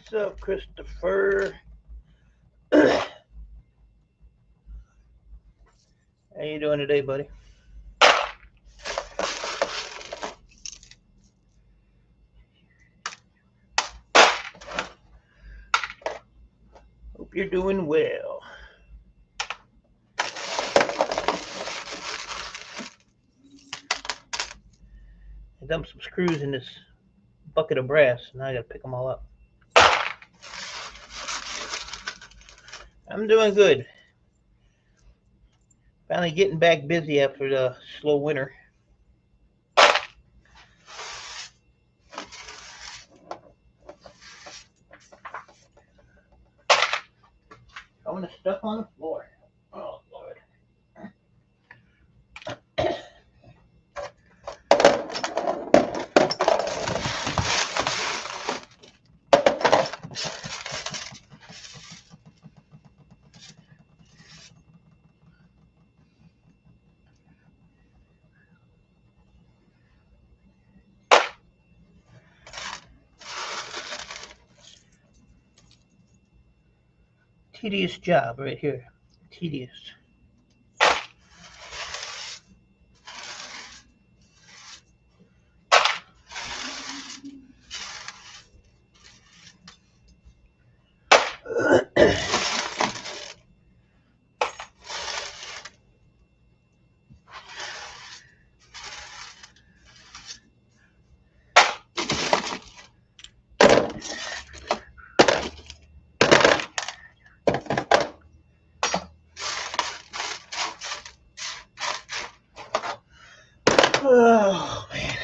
What's up, Christopher? How you doing today, buddy? Hope you're doing well. I dumped some screws in this bucket of brass, and now I gotta pick them all up. I'm doing good. Finally getting back busy after the slow winter. Throwing the stuff on the floor. Oh, Lord. Tedious job right here. Tedious. Oh, man.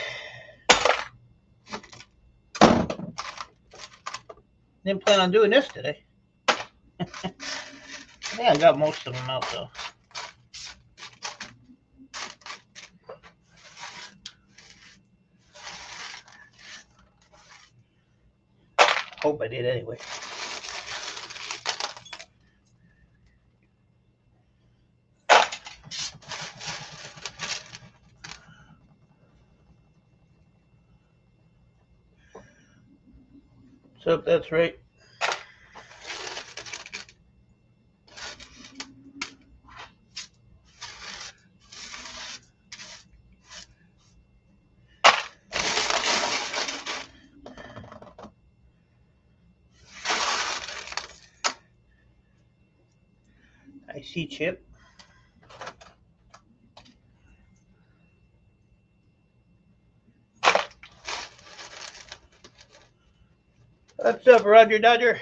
Didn't plan on doing this today. I think I got most of them out, though. Hope I did anyway. So that's right. I see, Chip. What's up, Roger Dodger?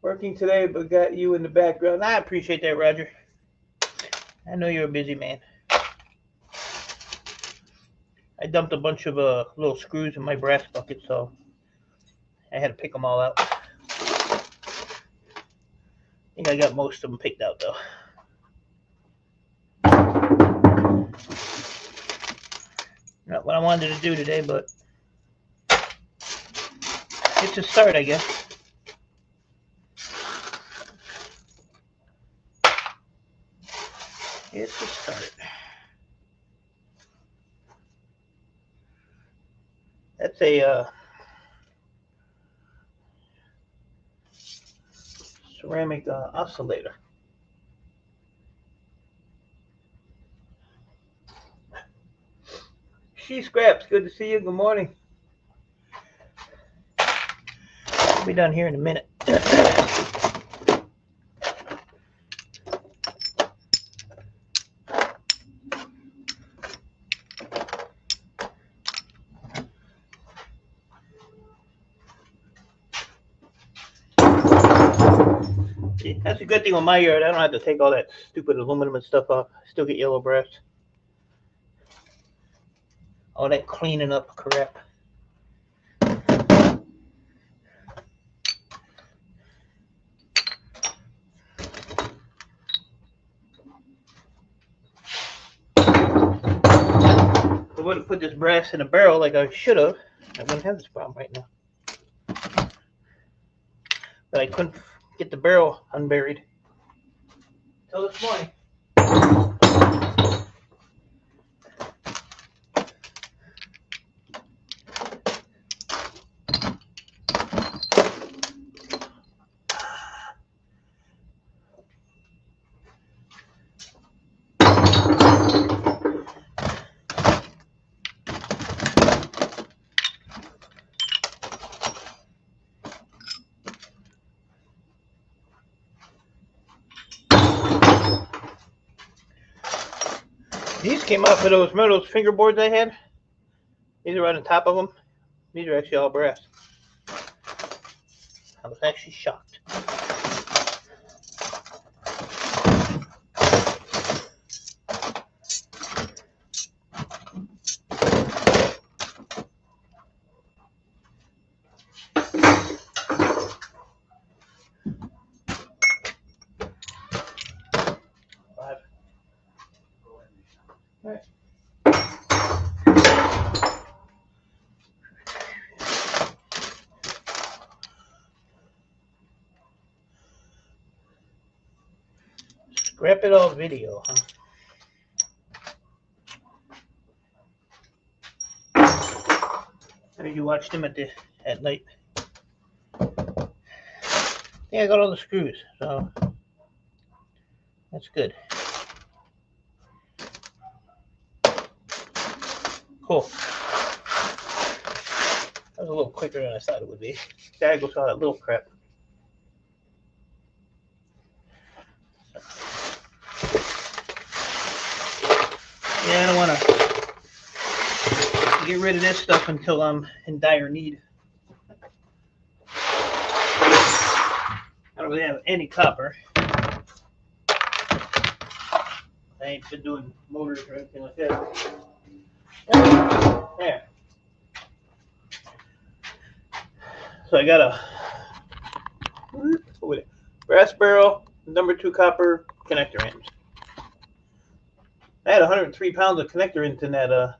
Working today, but got you in the background. I appreciate that, Roger. I know you're a busy man. I dumped a bunch of little screws in my brass bucket, so I had to pick them all out. I think I got most of them picked out, though. Not what I wanted to do today, but it's a start, I guess. It's a start. That's a ceramic oscillator. She Scraps, good to see you. Good morning. We'll be done here in a minute. That's a good thing on my yard. I don't have to take all that stupid aluminum and stuff off. I still get yellow brass. All that cleaning up crap. If I would have put this brass in a barrel like I should have, I wouldn't have this problem right now. But I couldn't get the barrel unburied until this morning. These came off of those, remember those fingerboards I had? These are right on top of them. These are actually all brass. I was actually shocked. Alright. Scrap it all video, huh? Maybe you watched them at night. Yeah, I got all the screws, so that's good. Cool. That was a little quicker than I thought it would be. Gotta go saw that little crap. Yeah, I don't want to get rid of this stuff until I'm in dire need. I don't really have any copper. I ain't been doing motors or anything like that. There. So I got a brass barrel, number 2 copper connector ends. I had 103 pounds of connector ends in that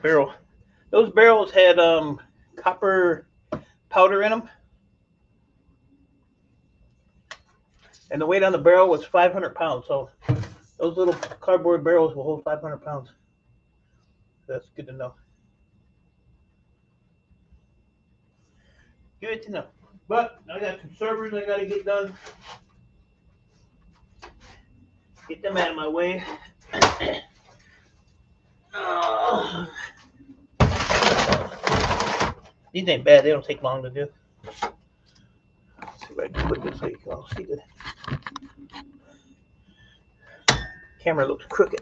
barrel. Those barrels had copper powder in them, and the weight on the barrel was 500 pounds. So those little cardboard barrels will hold 500 pounds. That's good to know. Good to know. But I got some servers I gotta get done. Get them out of my way. These ain't bad. They don't take long to do. Let's see if I can put this so you can all see the camera looks crooked.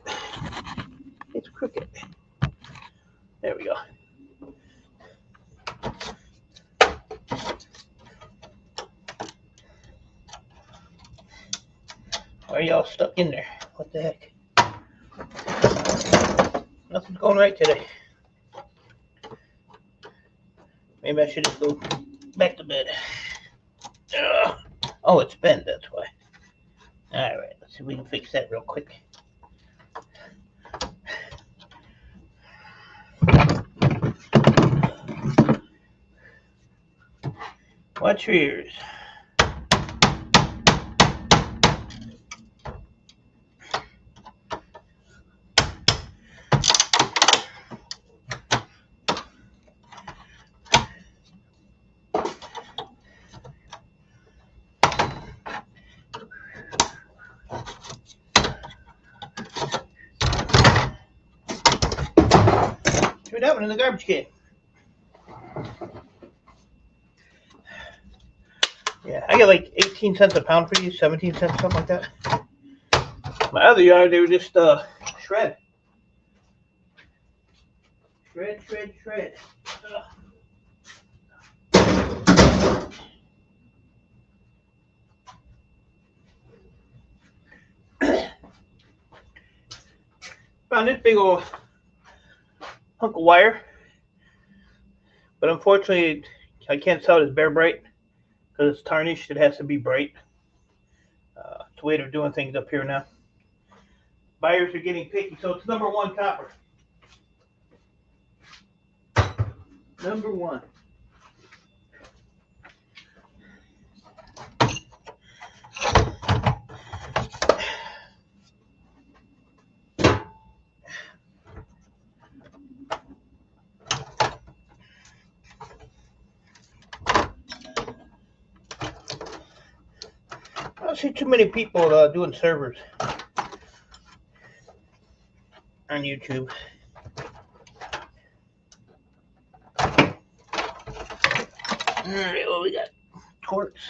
It's crooked. There we go. Why are y'all stuck in there? What the heck? Nothing's going right today. Maybe I should just go back to bed. Oh, it's bent, that's why. Alright, let's see if we can fix that real quick. Watch your ears. Threw that one in the garbage can. Yeah, I get like 18 cents a pound for these, 17 cents, something like that. My other yard, they were just shred. Shred, shred, shred. Found this big old hunk of wire, but unfortunately I can't sell it as bare bright because it's tarnished. It has to be bright. It's the way they're doing things up here now. Buyers are getting picky, so it's number 1 copper. Number 1. I don't see too many people doing servers on YouTube. Alright, well, we got quartz.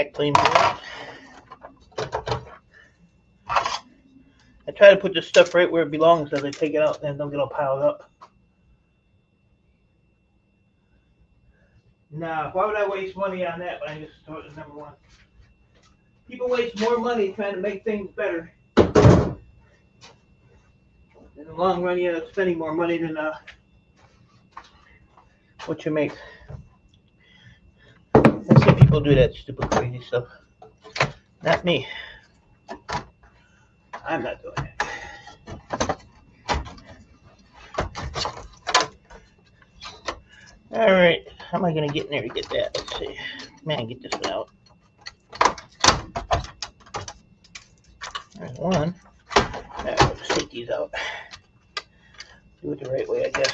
back plane board. I try to put this stuff right where it belongs as I take it out and don't get all piled up. Nah, why would I waste money on that when I just throw it in number one? People waste more money trying to make things better. In the long run, you end up spending more money than what you make. I see people do that stupid, crazy stuff. Not me. I'm not doing it. All right, how am I gonna get in there to get that? Let's see. Man, get this one out. There's one. All right, we'll just take these out. Do it the right way, I guess.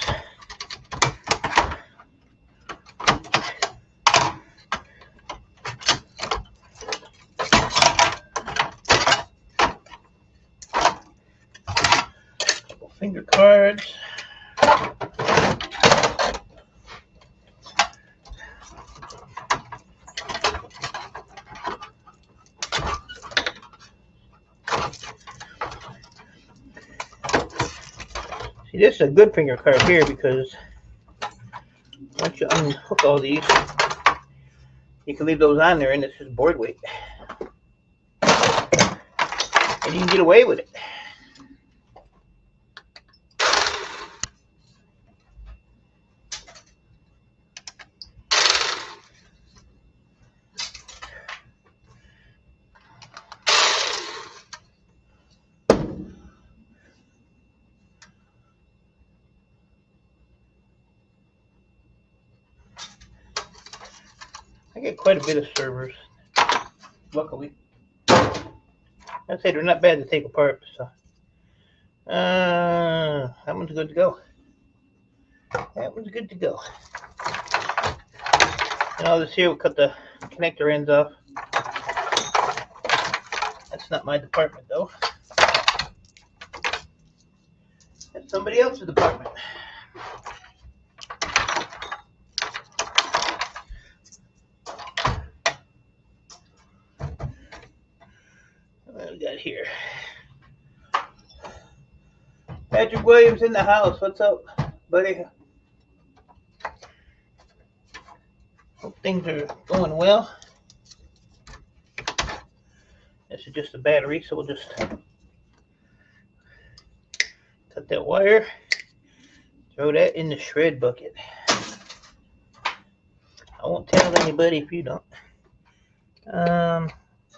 Couple finger cards. See, this is a good finger card here because once you unhook all these, you can leave those on there and it's just board weight. And you can get away with it. I get quite a bit of servers, luckily. I'd say they're not bad to take apart, so. That one's good to go. That one's good to go. And all this here, we'll cut the connector ends off. That's not my department, though. That's somebody else's department. What we got here? Patrick Williams in the house. What's up, buddy? Hope things are going well. This is just a battery, so we'll just cut that wire, throw that in the shred bucket. I won't tell anybody if you don't.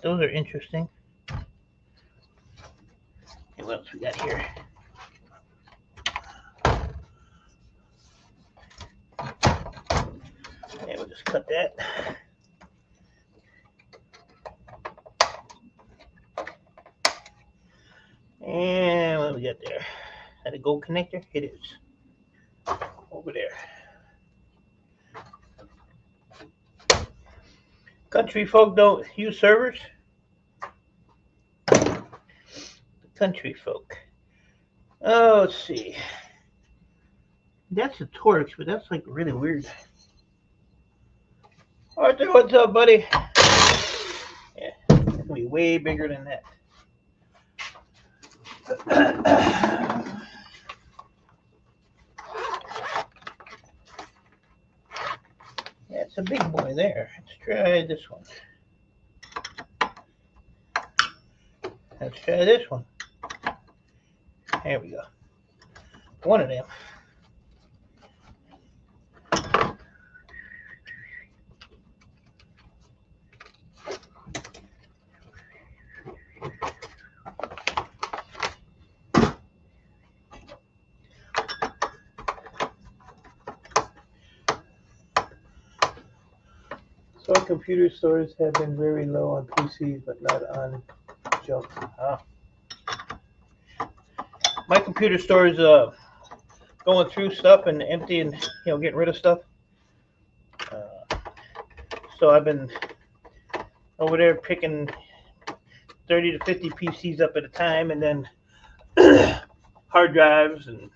Those are interesting. And what else we got here? Yeah, we'll just cut that. And what do we got there? Is that a gold connector? It is. Over there. Country folk don't use servers? The country folk. Oh, let's see. That's a Torx, but that's like really weird. Arthur, what's up, buddy? Yeah, it's gonna be way bigger than that. That's a big boy there. Let's try this one. Let's try this one. There we go. One of them. Some computer stores have been very low on PCs, but not on junk. My computer store is going through stuff and emptying, getting rid of stuff. So I've been over there picking 30 to 50 PCs up at a time, and then hard drives and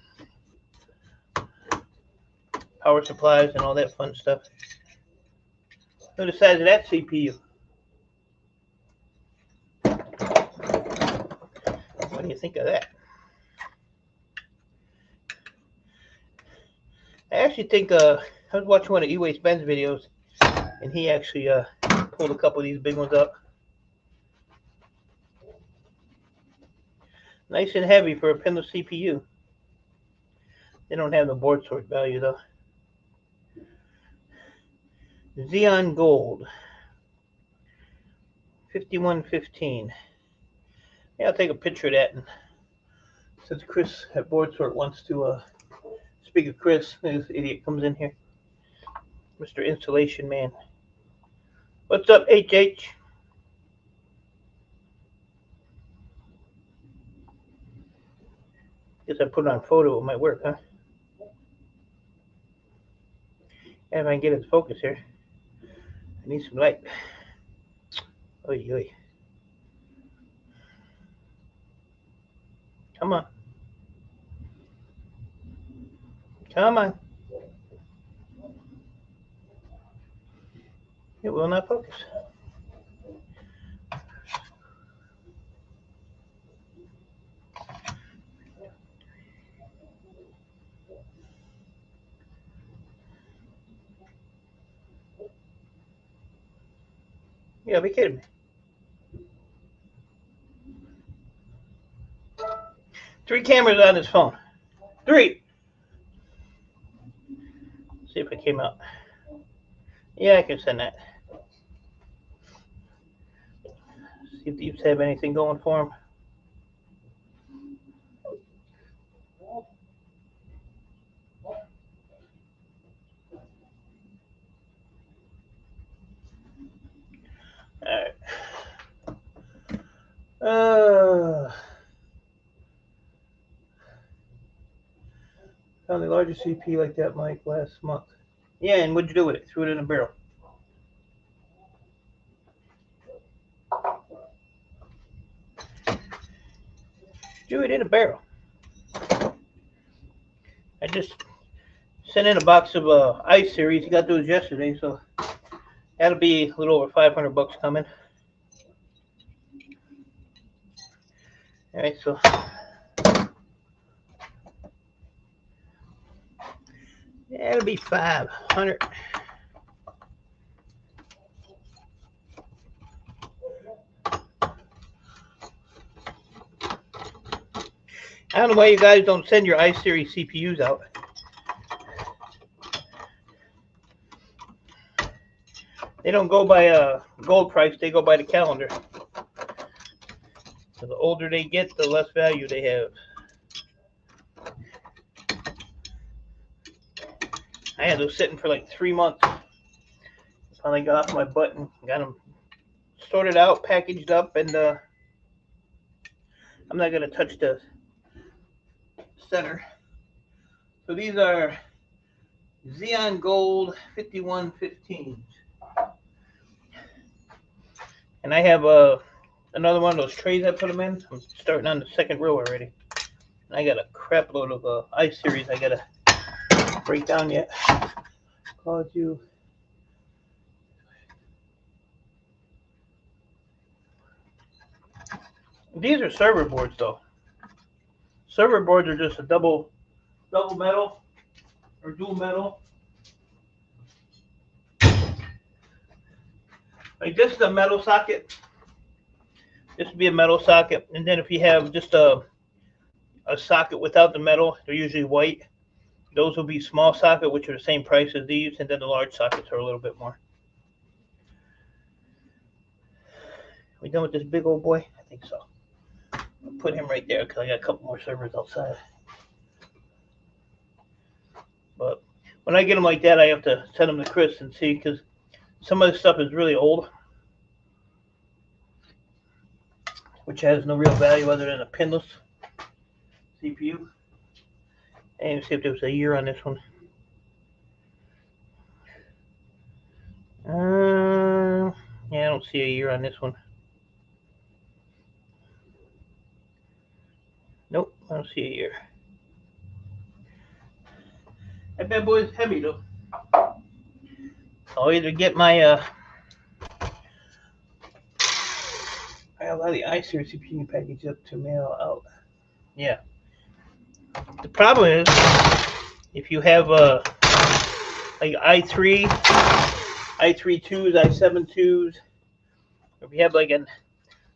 power supplies and all that fun stuff. Look at the size of that CPU. think of that? I actually think I was watching one of Ewaste Ben's videos, and he actually pulled a couple of these big ones up. Nice and heavy for a pinless CPU. They don't have the board sort value though. Xeon Gold, 5115. Yeah, I'll take a picture of that. And since Chris at Board Sort wants to speak of Chris, this idiot comes in here, Mr. Installation Man. What's up, HH? Guess I put it on photo. It might work, huh? And if I can get it to focus here, I need some light. Oy, oy. Come on. Come on. It will not focus. You gotta be kidding me. 3 cameras on this phone. 3. See if it came out. Yeah, I can send that. See if these have anything going for them. Alright. Found the largest CP like that, Mike, last month. Yeah, and what'd you do with it? Threw it in a barrel. Threw it in a barrel. I just sent in a box of ice series. You got those yesterday, so that'll be a little over $500 coming. All right, so yeah, it'll be 500. I don't know why you guys don't send your iSeries CPUs out. They don't go by gold price, they go by the calendar. So the older they get, the less value they have. I had those sitting for like 3 months. Finally got off my butt and got them sorted out, packaged up, and I'm not going to touch the center. So these are Xeon Gold 5115s. And I have another one of those trays I put them in. I'm starting on the second row already. And I got a crap load of iSeries I got to break down yet. Called you. These are server boards though. Server boards are just a double metal or dual metal. Like this is a metal socket. This would be a metal socket, and then if you have just a socket without the metal, they're usually white. Those will be small socket, which are the same price as these, and then the large sockets are a little bit more. We done with this big old boy? I think so. I'll put him right there because I got a couple more servers outside. But when I get them like that, I have to send them to Chris and see, because some of this stuff is really old, which has no real value other than a pinless CPU. And see if there was a year on this one. Yeah, I don't see a year on this one. Nope, I don't see a year. That bad boy is heavy though. I'll either get my I have a lot of the iSeries CPU package up to mail out. Yeah. The problem is if you have like i3, i3 twos, i7 twos, if you have like an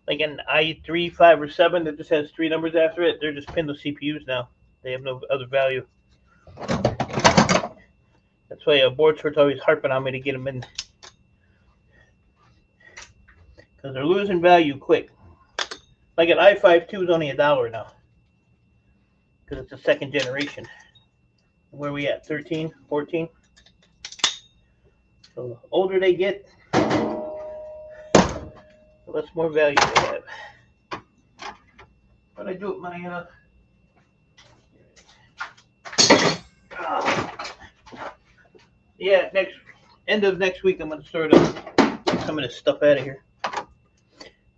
i3, 5, or 7 that just has 3 numbers after it, they're just pinless CPUs now. They have no other value. That's why board sort's always harping on me to get them in, because they're losing value quick. Like an i5 2 is only $1 now, because it's a second generation. Where are we at? 13, 14. So the older they get, the less more value they have. What I do with my yeah, end of next week I'm gonna start get some of this stuff out of here.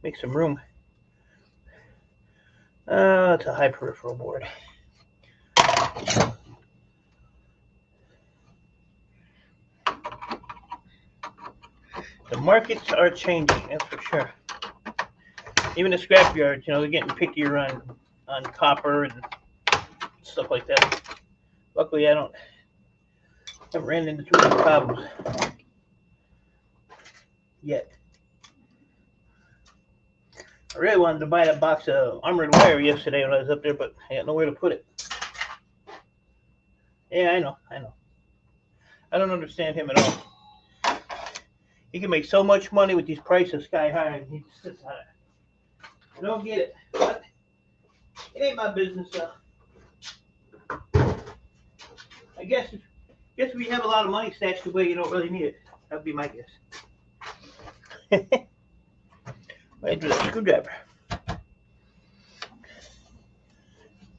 Make some room. It's a high peripheral board. The markets are changing, that's for sure. Even the scrap yards, they're getting pickier on copper and stuff like that. Luckily, I haven't ran into too many problems yet. I really wanted to buy that box of armored wire yesterday when I was up there, but I got nowhere to put it. Yeah, I know. I don't understand him at all. He can make so much money with these prices sky high, and he just sits on it. I don't get it. But it ain't my business, though. I guess if you have a lot of money stashed away, you don't really need it. That would be my guess. Where'd I do that screwdriver?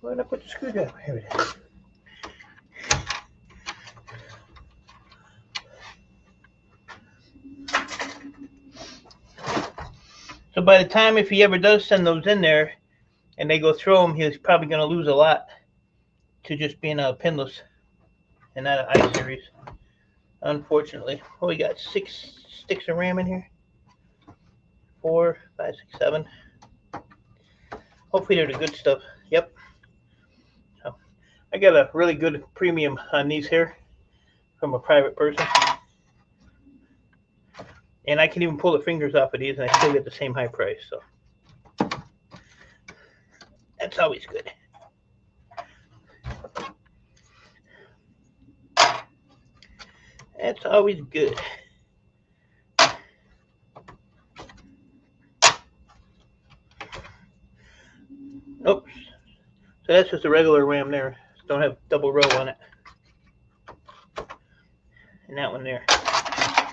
Where did I put the screwdriver? Here it is. So by the time, if he ever does send those in there and they go through them, he's probably going to lose a lot to just being a pinless and not an I-series, unfortunately. Well, we got 6 sticks of RAM in here. 4, 5, 6, 7. Hopefully they're the good stuff. Yep. So I got a really good premium on these here from a private person. And I can even pull the fingers off of these and I still get the same high price. So that's always good. That's always good. Oops. So that's just a regular RAM there. Don't have double row on it. And that one there.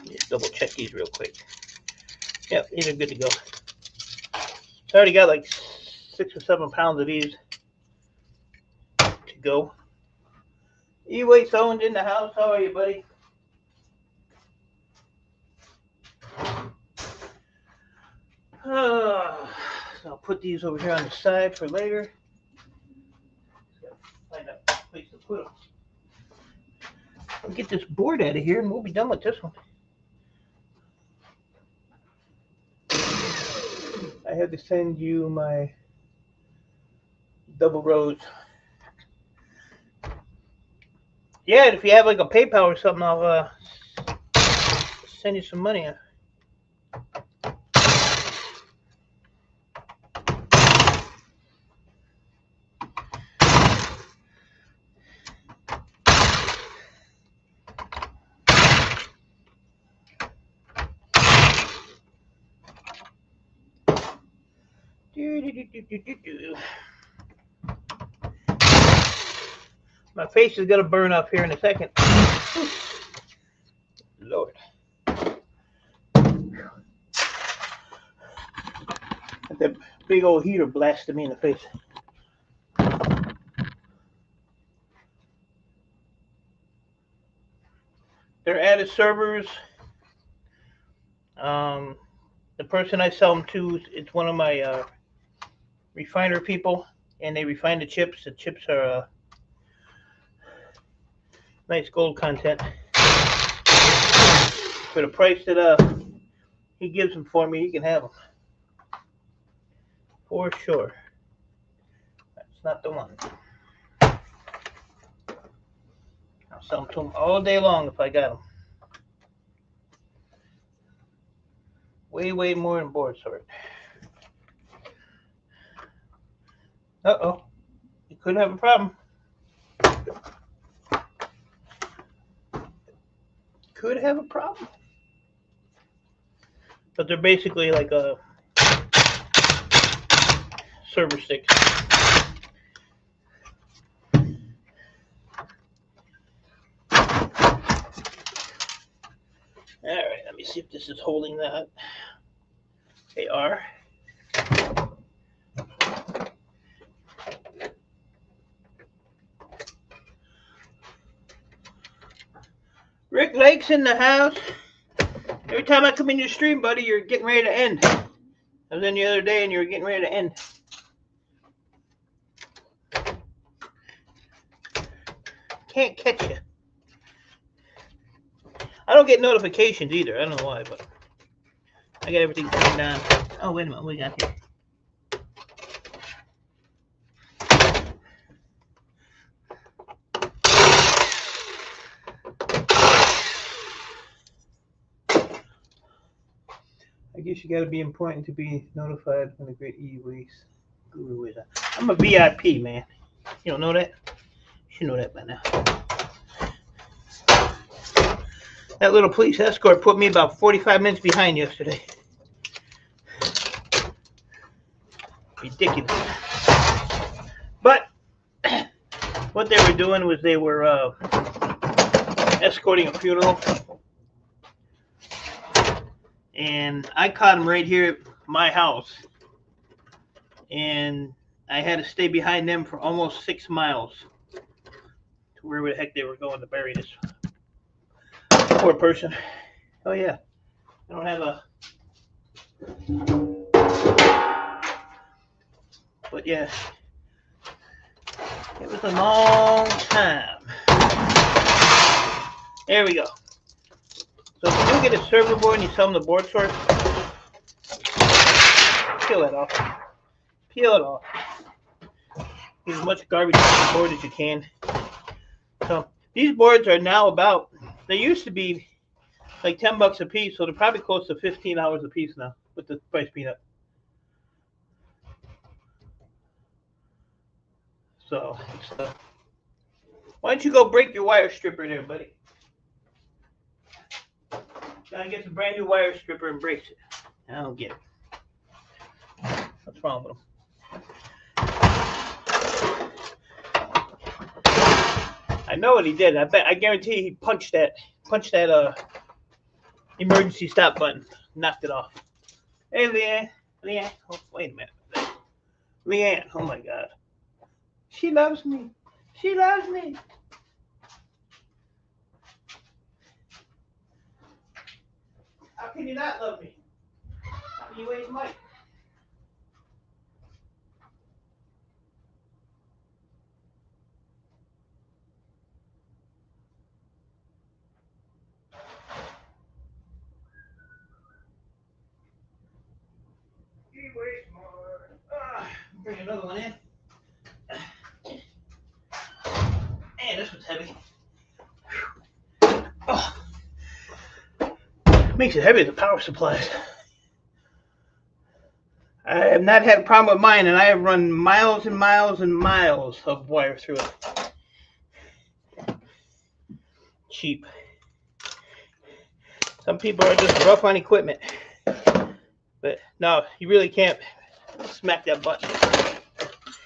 Just double check these real quick. Yep, these are good to go. I already got like 6 or 7 pounds of these to go. Ewaste owned in the house. How are you, buddy? So I'll put these over here on the side for later. Find a place to put them. I'll get this board out of here and we'll be done with this one. I had to send you my double rows. Yeah, if you have like a PayPal or something, I'll send you some money. My face is gonna burn up here in a second. Lord. That big old heater blasted me in the face. They're added servers. The person I sell them to, it's one of my refiner people, and they refine the chips. The chips are nice gold content. For the price that he gives them for me, he can have them. For sure. It's not the one. I'll sell them to them all day long if I got them. Way more than board sort. Uh-oh. You could have a problem. Could have a problem. But they're basically like a server stick. Alright, let me see if this is holding that. They are. Rick Lake's in the house. Every time I come in your stream, buddy, you're getting ready to end. I was in the other day and you were getting ready to end. Can't catch you. I don't get notifications either. I don't know why, but I got everything turned down. Oh, wait a minute. What we got here? I guess you got to be important to be notified when the great Ewaste guru is. I'm a VIP, man. You don't know that? You should know that by now. That little police escort put me about 45 minutes behind yesterday. Ridiculous. But what they were doing was they were escorting a funeral. And I caught them right here at my house. And I had to stay behind them for almost 6 miles to wherever the heck they were going to bury this poor person. Oh yeah, I don't have a. But yeah, it was a long time. There we go. So if you do get a server board and you sell them the board source, peel it off. Peel it off. Get as much garbage off the board as you can. So these boards are now about. They used to be like $10 a piece, so they're probably close to $15 a piece now with the price being up. So, why don't you go break your wire stripper there, buddy? Gotta get some brand new wire stripper and breaks it. I don't get it. What's wrong with them? I know what he did. I guarantee he punched that emergency stop button, knocked it off. Hey, Leanne. Oh, wait a minute. Leanne. Oh my God. She loves me. She loves me. How can you not love me? How can you waste Mike? Bring another one in. Man, this one's heavy. Oh. Makes it heavy, the power supplies. I have not had a problem with mine, and I have run miles and miles and miles of wire through it. Cheap. Some people are just rough on equipment. But no, you really can't smack that button.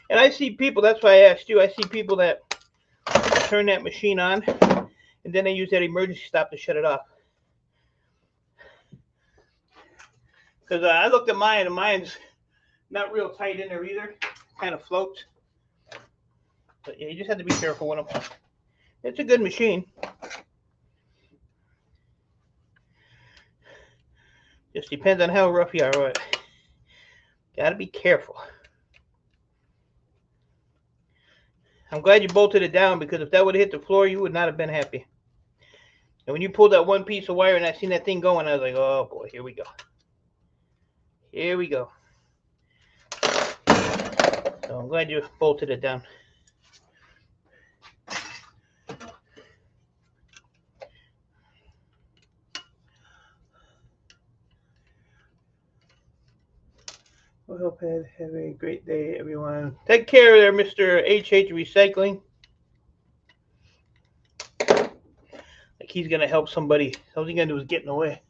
And I see people, that's why I asked you, I see people that turn that machine on and then they use that emergency stop to shut it off. Because I looked at mine and mine's not real tight in there either. Kind of floats. But yeah, you just have to be careful with them. It's a good machine. Just depends on how rough you are with it. Gotta be careful. I'm glad you bolted it down, because if that would have hit the floor, you would not have been happy. And when you pulled that one piece of wire and I seen that thing going, I was like, oh boy, here we go. Here we go. So So I'm glad you bolted it down. I hope you have a great day, everyone. Take care there, Mr. HH Recycling. Like he's gonna help somebody. All he's gonna do is get in the way.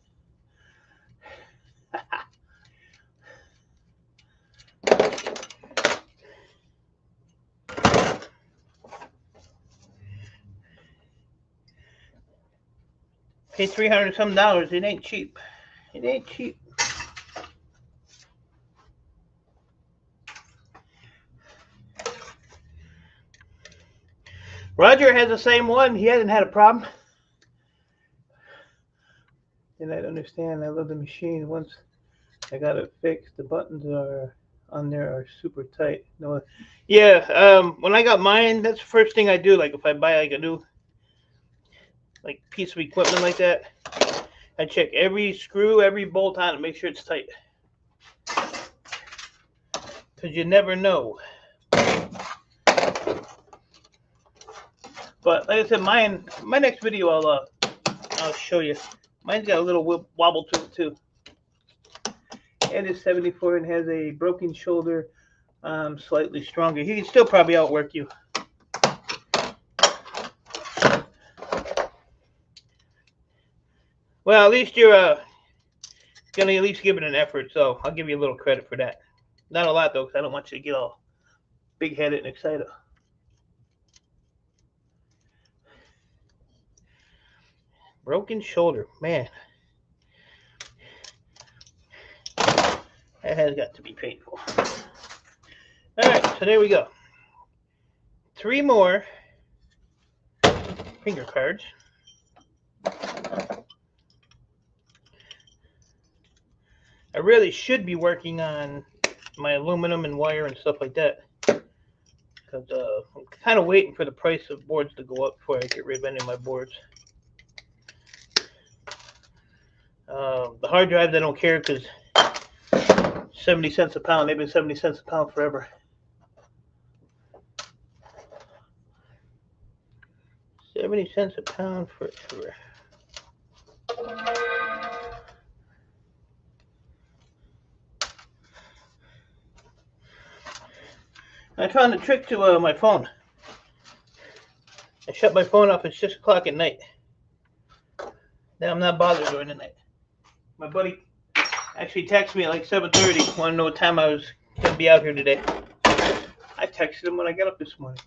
Pay $300 some. It ain't cheap. It ain't cheap. Roger has the same one. He hasn't had a problem. And I understand. I love the machine. Once I got it fixed, the buttons are on there are super tight. No, yeah. When I got mine, that's the first thing I do. Like if I buy like a new piece of equipment like that, I check every screw, every bolt on it, make sure it's tight. Because you never know. But like I said, mine. My next video, I'll show you. Mine's got a little wobble to it too. And it's 74 and has a broken shoulder, slightly stronger. He can still probably outwork you. Well, at least you're gonna at least give it an effort, so I'll give you a little credit for that. Not a lot though, because I don't want you to get all big-headed and excited. Broken shoulder, man. That has got to be painful. Alright, so there we go. 3 more finger cards. I really should be working on my aluminum and wire and stuff like that. Because I'm kind of waiting for the price of boards to go up before I get rid of any of my boards. The hard drives, I don't care because 70 cents a pound. They've been 70 cents a pound forever. $0.70 a pound forever. I found a trick to my phone. I shut my phone off at 6 o'clock at night. Then I'm not bothered during the night. My buddy actually texted me at like 7:30. Want to know what time I was going to be out here today. I texted him when I got up this morning.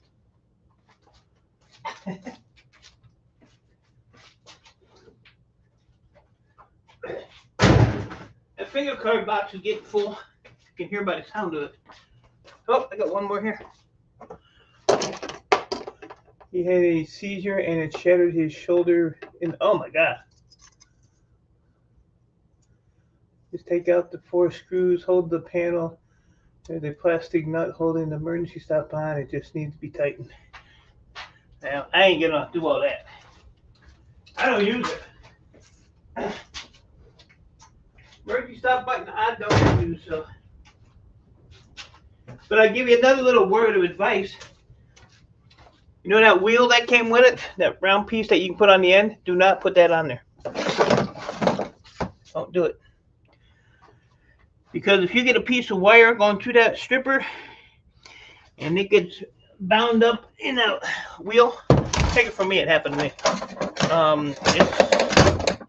That finger card box is getting full. You can hear by the sound of it. Oh, I got one more here. He had a seizure and it shattered his shoulder. Oh my God. Just take out the 4 screws, hold the panel. There's a plastic nut holding the emergency stop on. It just needs to be tightened. Now, I ain't gonna do all that. I don't use it. Emergency stop button, I don't use so. But I'll give you another little word of advice. You know that wheel that came with it? That round piece that you can put on the end? Do not put that on there. Don't do it. Because if you get a piece of wire going through that stripper and it gets bound up in that wheel, take it from me, it happened to me.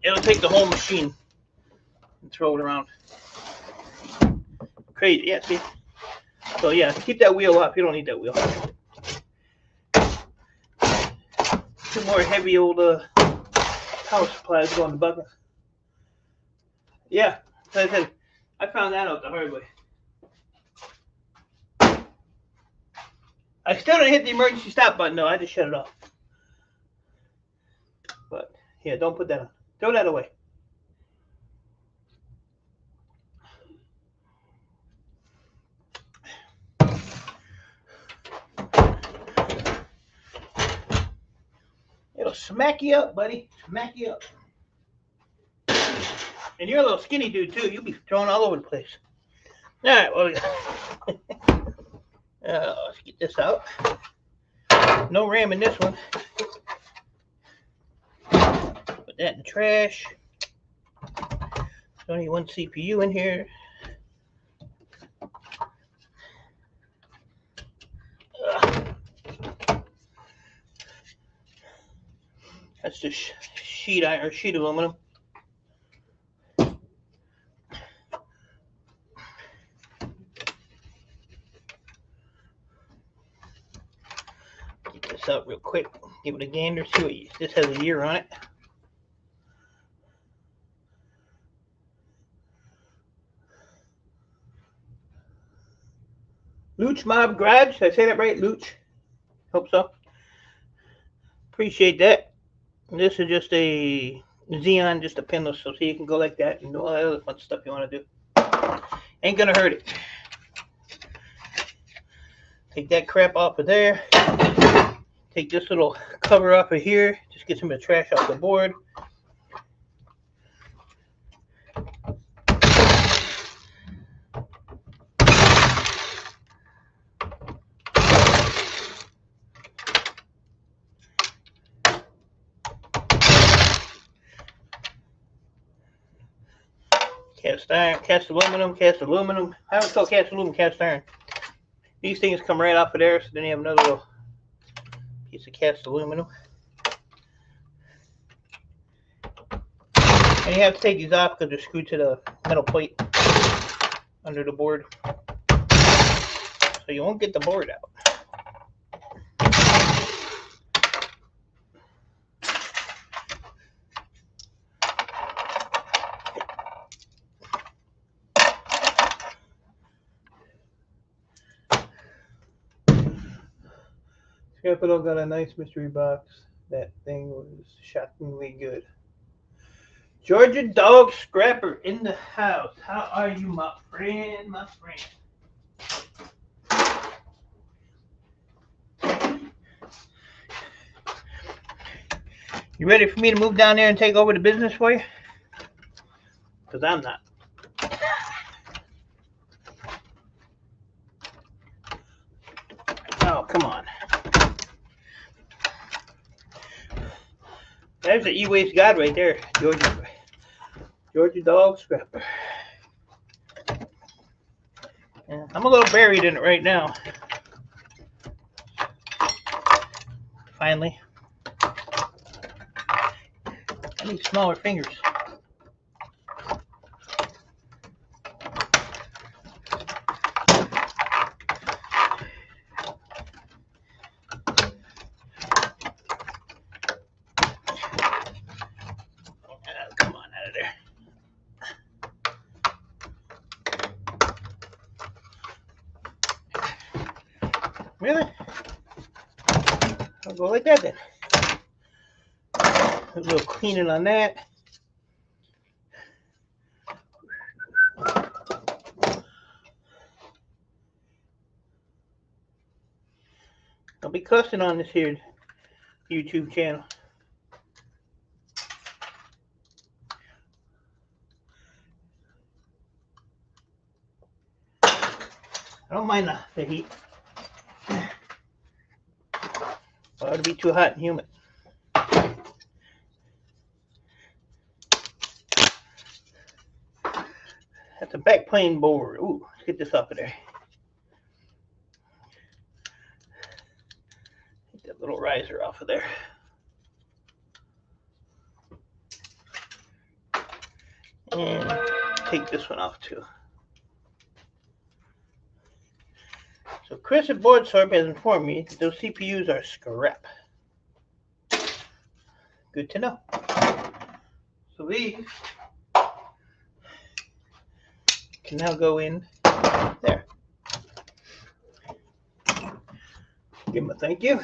It'll take the whole machine and throw it around. Crazy, yeah, see? So yeah, keep that wheel off. You don't need that wheel. 2 more heavy old power supplies go in the bucket. Yeah, so I said, I found that out the hard way. I still didn't hit the emergency stop button though. I just shut it off. But yeah, don't put that on. Throw that away. It'll smack you up, buddy. Smack you up. And you're a little skinny dude too. You'll be thrown all over the place. All right, well, Let's get this out. No RAM in this one. Put that in the trash. There's only one CPU in here. That's just sheet iron or sheet aluminum. Get this out real quick. Give it a gander. See what this has a year on it. Looch Mob Garage. Did I say that right? Looch. Hope so. Appreciate that. This is just a Xeon, just a pinless, so you can go like that and do all that other fun stuff you want to do. Ain't gonna hurt it. Take that crap off of there. Take this little cover off of here. Just get some of the trash off the board. Cast iron, cast aluminum, cast aluminum. I would call cast aluminum, cast iron. These things come right off of there, so then you have another little piece of cast aluminum. And you have to take these off because they're screwed to the metal plate under the board. So you won't get the board out. Scrapout got a nice mystery box. That thing was shockingly good. Georgia Dog Scrapper in the house. How are you, my friend? My friend. You ready for me to move down there and take over the business for you? Because I'm not. Oh, come on. There's the Ewaste God right there. Georgia Dog Scrapper. Yeah, I'm a little buried in it right now. Finally. I need smaller fingers. Come on out of there. Really? I'll go like that then. A little cleaning on that. I'll be cussing on this here YouTube channel. I don't mind the heat. Well, it'll be too hot and humid. That's a backplane board. Ooh, let's get this off of there. Get that little riser off of there. And take this one off too. So Chris at BoardSorb has informed me that those CPUs are scrap. Good to know. So these can now go in there. Give him a thank you.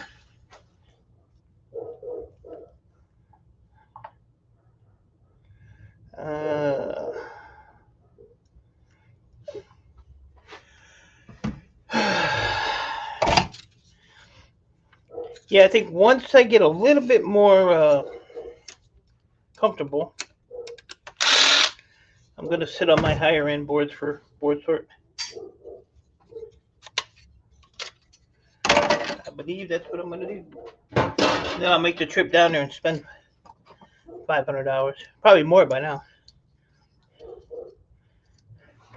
Yeah, I think once I get a little bit more comfortable, I'm going to sit on my higher end boards for BoardSorb. believe that's what I'm gonna do. Then I'll make the trip down there and spend $500. Probably more by now.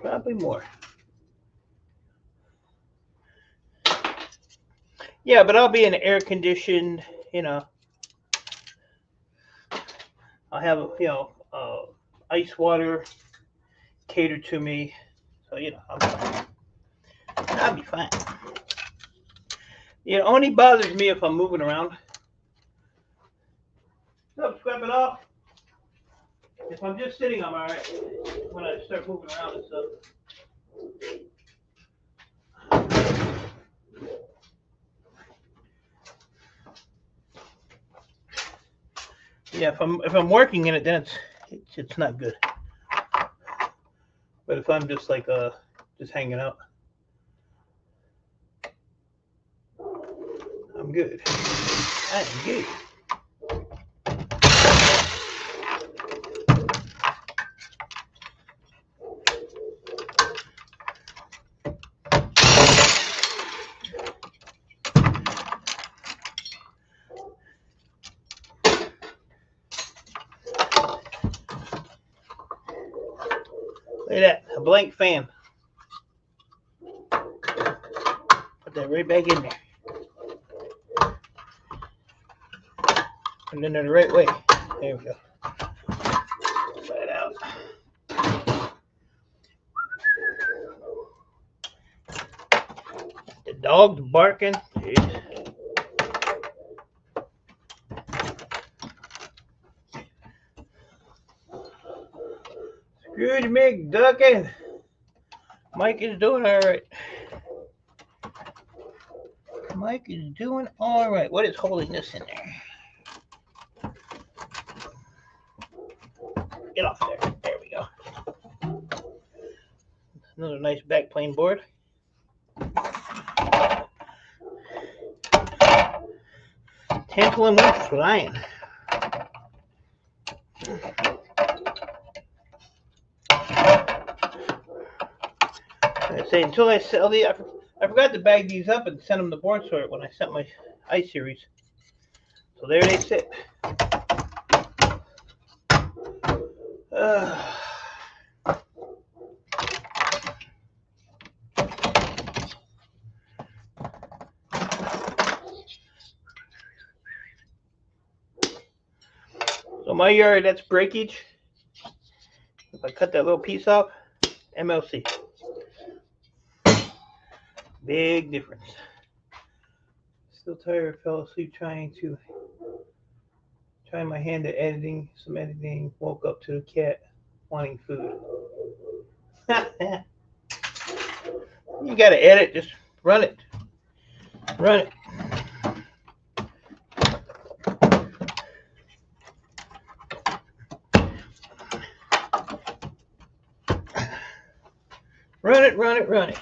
Probably more. Yeah, but I'll be in air conditioned, you know. I'll have, ice water catered to me. So, I'll be fine. It only bothers me if I'm moving around. Look, scrap it off. If I'm just sitting, I'm alright. When I start moving around and stuff. Yeah, if I'm working in it, then it's not good. But if I'm just just hanging out, I'm good. I am good. Look at that, a blank fan. Put that right back in there. And then the right way. There we go. Try it out. The dog's barking. Jeez. Scrooge McDuckin. Mike is doing all right. Mike is doing all right. What is holding this in there? Get off there. There we go. Another nice backplane board. Tantalum went flying. I say until I sell the, I forgot to bag these up and send them to board sort when I sent my I-Series. So there they sit. So my yard, that's breakage. If I cut that little piece off, MLC. Big difference. Still tired, fell asleep trying my hand at editing, some editing, woke up to the cat wanting food. You gotta edit, just run it. Run it. Run it, run it, run it.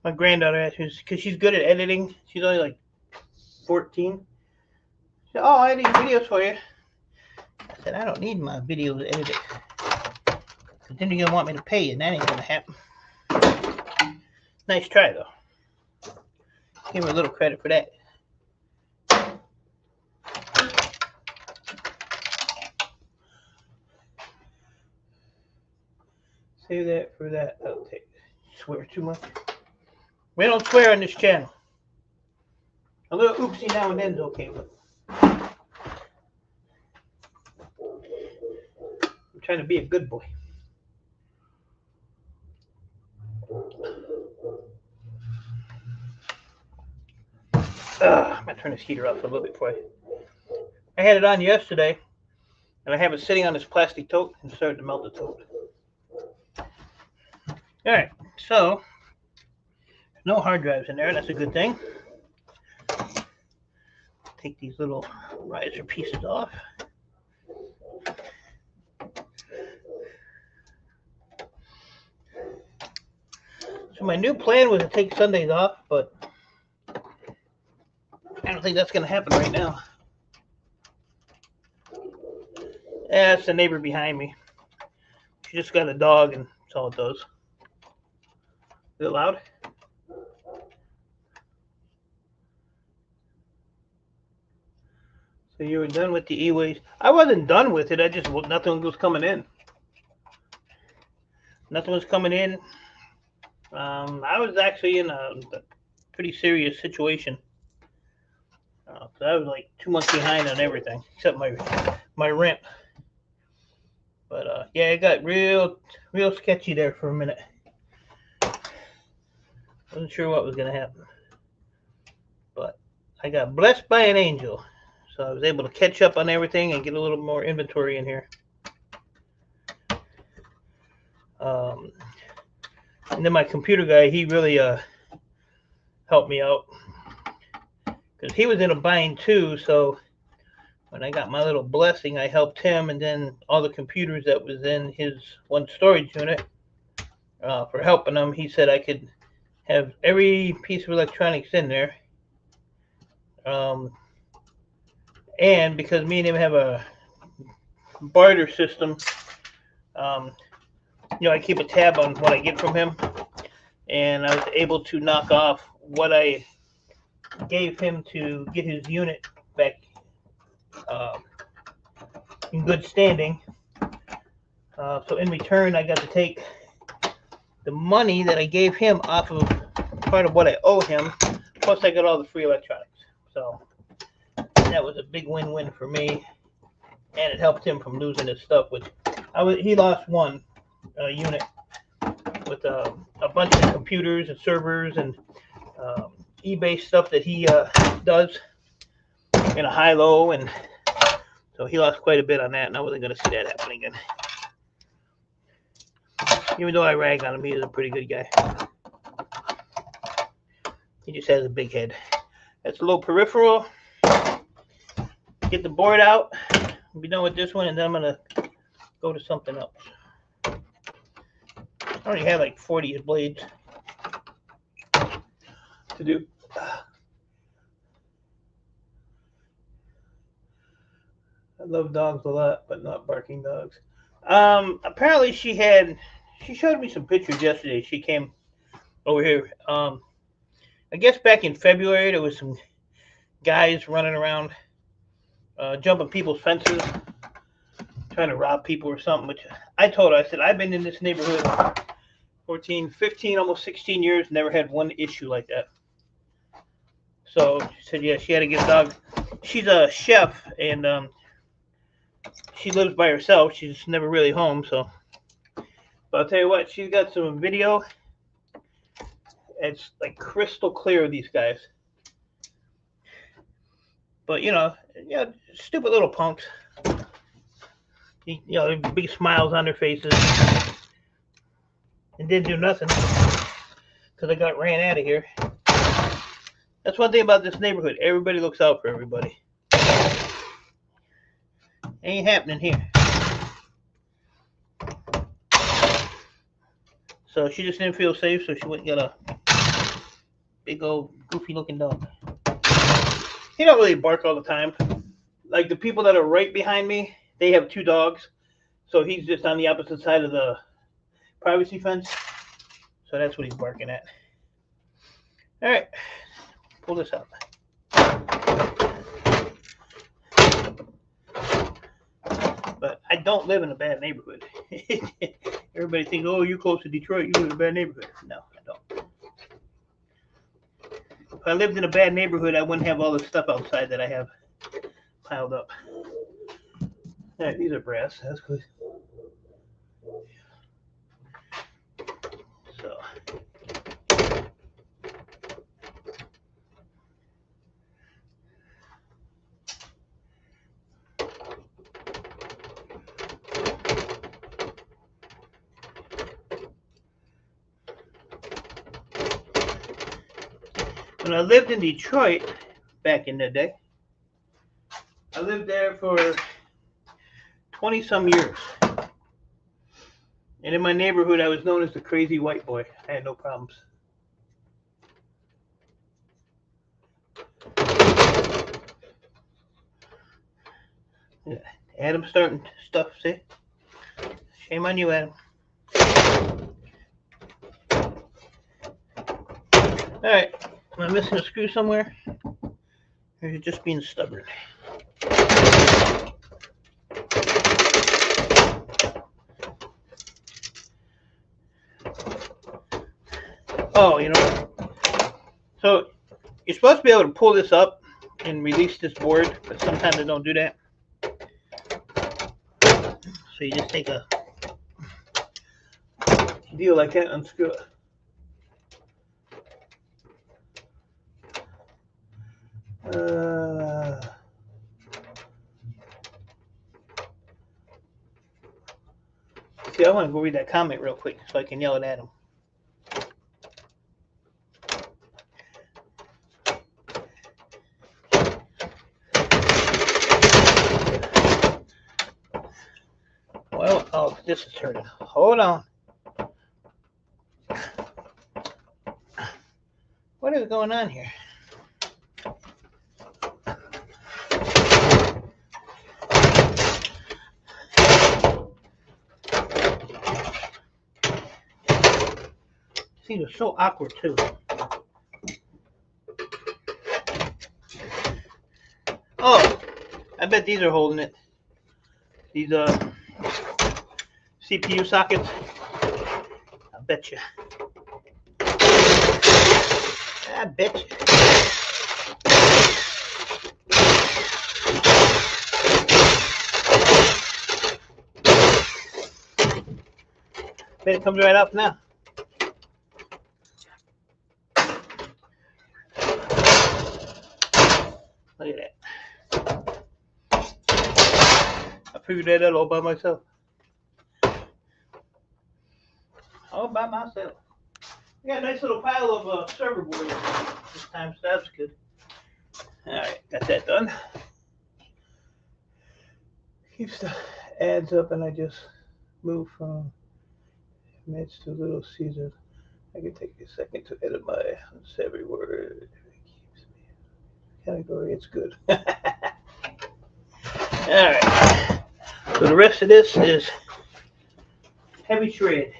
My granddaughter asked me, because she's good at editing. She's only like 14. She said, oh, I edit videos for you. I said, I don't need my videos edited. But then you're going to want me to pay you, and that ain't going to happen. Nice try, though. Give her a little credit for that. Save that for that. I'll take it. Swear too much. We don't swear on this channel. A little oopsie now and then is okay, but I'm trying to be a good boy. I'm gonna turn this heater off a little bit before I had it on yesterday, and I have it sitting on this plastic tote and starting to melt the tote. All right, so no hard drives in there. That's a good thing. Take these little riser pieces off. So my new plan was to take Sundays off, but I don't think that's going to happen right now. Yeah, that's the neighbor behind me. She just got a dog, and that's all it does. Is it loud? So you were done with the e-waste? I wasn't done with it. I just nothing was coming in. Nothing was coming in. I was actually in a pretty serious situation. So I was like 2 months behind on everything except my rent. But yeah, it got real sketchy there for a minute. Wasn't sure what was gonna happen, but I got blessed by an angel, so I was able to catch up on everything and get a little more inventory in here. And then my computer guy, he really helped me out because he was in a bind too. So when I got my little blessing, I helped him, and then all the computers that was in his one storage unit for helping him. He said I could have every piece of electronics in there. And because me and him have a barter system, I keep a tab on what I get from him, and I was able to knock off what I gave him to get his unit back in good standing. So in return, I got to take the money that I gave him off of part of what I owe him, plus I got all the free electronics. So that was a big win-win for me, and it helped him from losing his stuff, which he lost one unit with a bunch of computers and servers and eBay stuff that he does in a high-low, and so he lost quite a bit on that, and I wasn't going to see that happen again. Even though I rag on him, he is a pretty good guy. He just has a big head. That's a low peripheral. Get the board out. I'll be done with this one, and then I'm going to go to something else. I already have like 40 blades to do. I love dogs a lot, but not barking dogs. Apparently she showed me some pictures yesterday. She came over here. I guess back in February there was some guys running around, jumping people's fences, trying to rob people or something. Which I told her, I said, I've been in this neighborhood 14, 15, almost 16 years, never had one issue like that. So she said, yeah, she had to get a dog. She's a chef, and she lives by herself. She's never really home, so. But I'll tell you what, she's got some video. It's like crystal clear, these guys. But stupid little punks. Big smiles on their faces, and didn't do nothing because I got ran out of here. That's one thing about this neighborhood. Everybody looks out for everybody. Ain't happening here. So she just didn't feel safe, so she went and got a big old goofy looking dog. He don't really bark all the time. Like the people that are right behind me, they have 2 dogs. So he's just on the opposite side of the privacy fence. So that's what he's barking at. All right, pull this out. But I don't live in a bad neighborhood. Everybody thinks, oh, you're close to Detroit, you live in a bad neighborhood. No, I don't. If I lived in a bad neighborhood, I wouldn't have all the stuff outside that I have piled up. All right, these are brass. That's good. So. When I lived in Detroit back in the day, I lived there for 20-some years. And in my neighborhood, I was known as the crazy white boy. I had no problems. Yeah, Adam starting stuff, see? Shame on you, Adam. Alright, am I missing a screw somewhere? Or are you just being stubborn? Oh, you know, so you're supposed to be able to pull this up and release this board, but sometimes they don't do that. So you just take a deal like that, unscrew it. See, I want to go read that comment real quick so I can yell it at him. Well, oh, this is turning. Hold on. What is going on here? These are so awkward too. Oh, I bet these are holding it. These CPU sockets. I bet you. I bet you. Bet it comes right up now. Look at that. I figured that out all by myself. All by myself. We got a nice little pile of server boards this time, so that's good. Alright, got that done. Keeps the adds up, and I just move from Mitch to Little Caesar. I can take a second to edit my every word. Category, it's good. Alright. So the rest of this is heavy shred.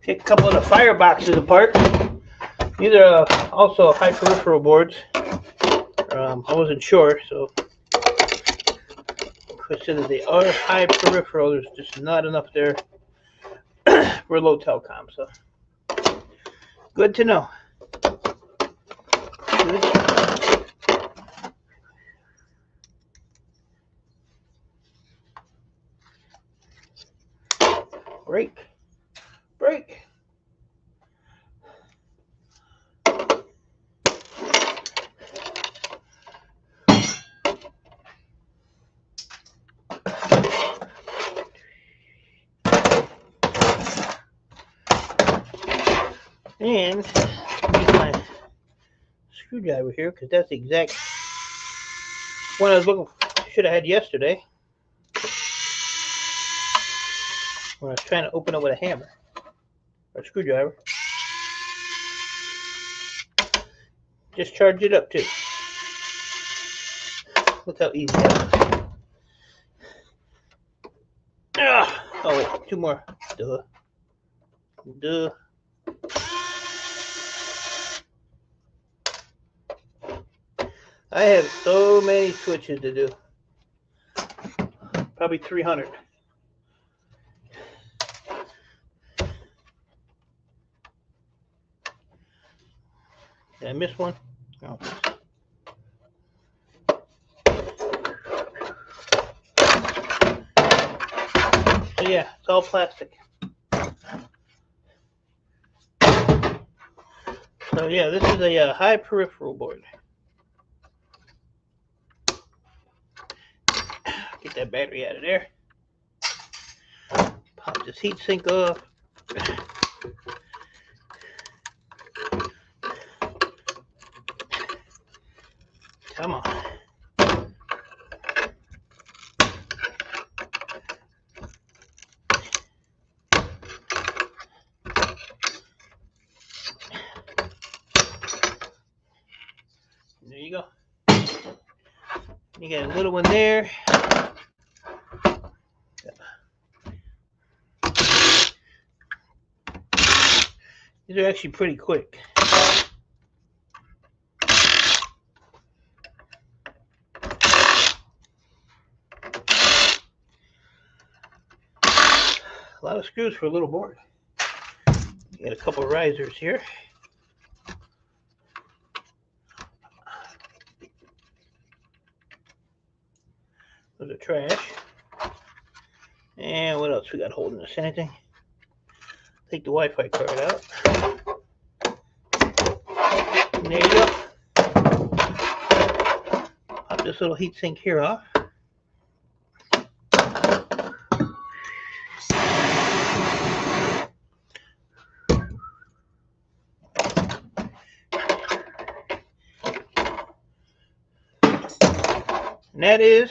Take a couple of the fireboxes apart. These are also high peripheral boards. I wasn't sure, so consider they are high peripheral. There's just not enough there for low telecom. So good to know. Good. Break. And use my screwdriver here because that's the exact one I was looking for. Should have had yesterday when I was trying to open it with a hammer or a screwdriver. Just charge it up too. Look how easy that is. Oh wait, two more. Duh. I have so many switches to do. Probably 300. Did I miss one? No. So yeah, it's all plastic. So yeah, this is a high peripheral board. Get that battery out of there. Pop this heat sink off. Come on. There you go. You got a little one there. These are actually pretty quick. A lot of screws for a little board. You got a couple of risers here. Those are trash. And what else we got holding this? Anything? Take the Wi-Fi card out. And there you go. Pop this little heat sink here off. And that is,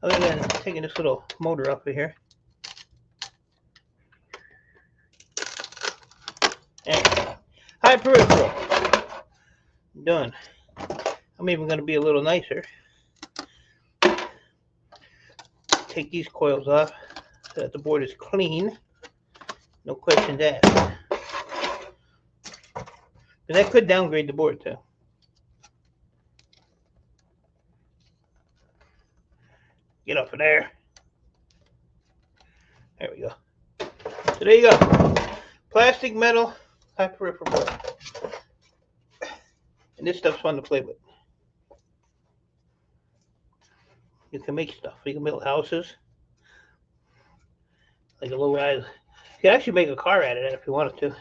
other than taking this little motor off of here. And high peripheral. Done. I'm even going to be a little nicer. Take these coils off so that the board is clean. No questions asked. But that could downgrade the board too. Get off of there. There we go. So there you go. Plastic, metal, high peripheral board. And this stuff's fun to play with. You can make stuff. You can build houses. Like a low rise. You can actually make a car out of that if you wanted to.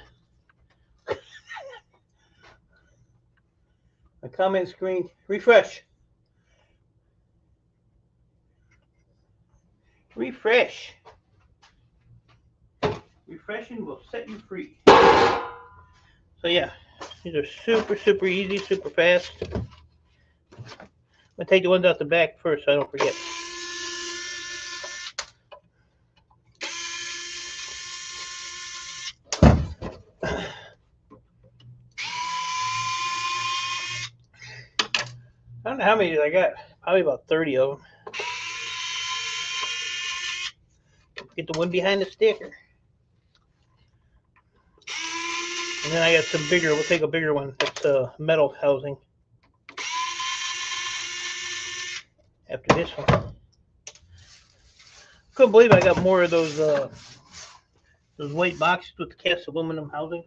My comment screen. Refresh. Refresh. Refreshing will set you free. So yeah, these are super, super easy, super fast. I'm gonna take the ones out the back first so I don't forget. I don't know how many I got. Probably about 30 of them. Get the one behind the sticker. And then I got some bigger, we'll take a bigger one. That's a metal housing. After this one. Couldn't believe I got more of those white boxes with the cast aluminum housings.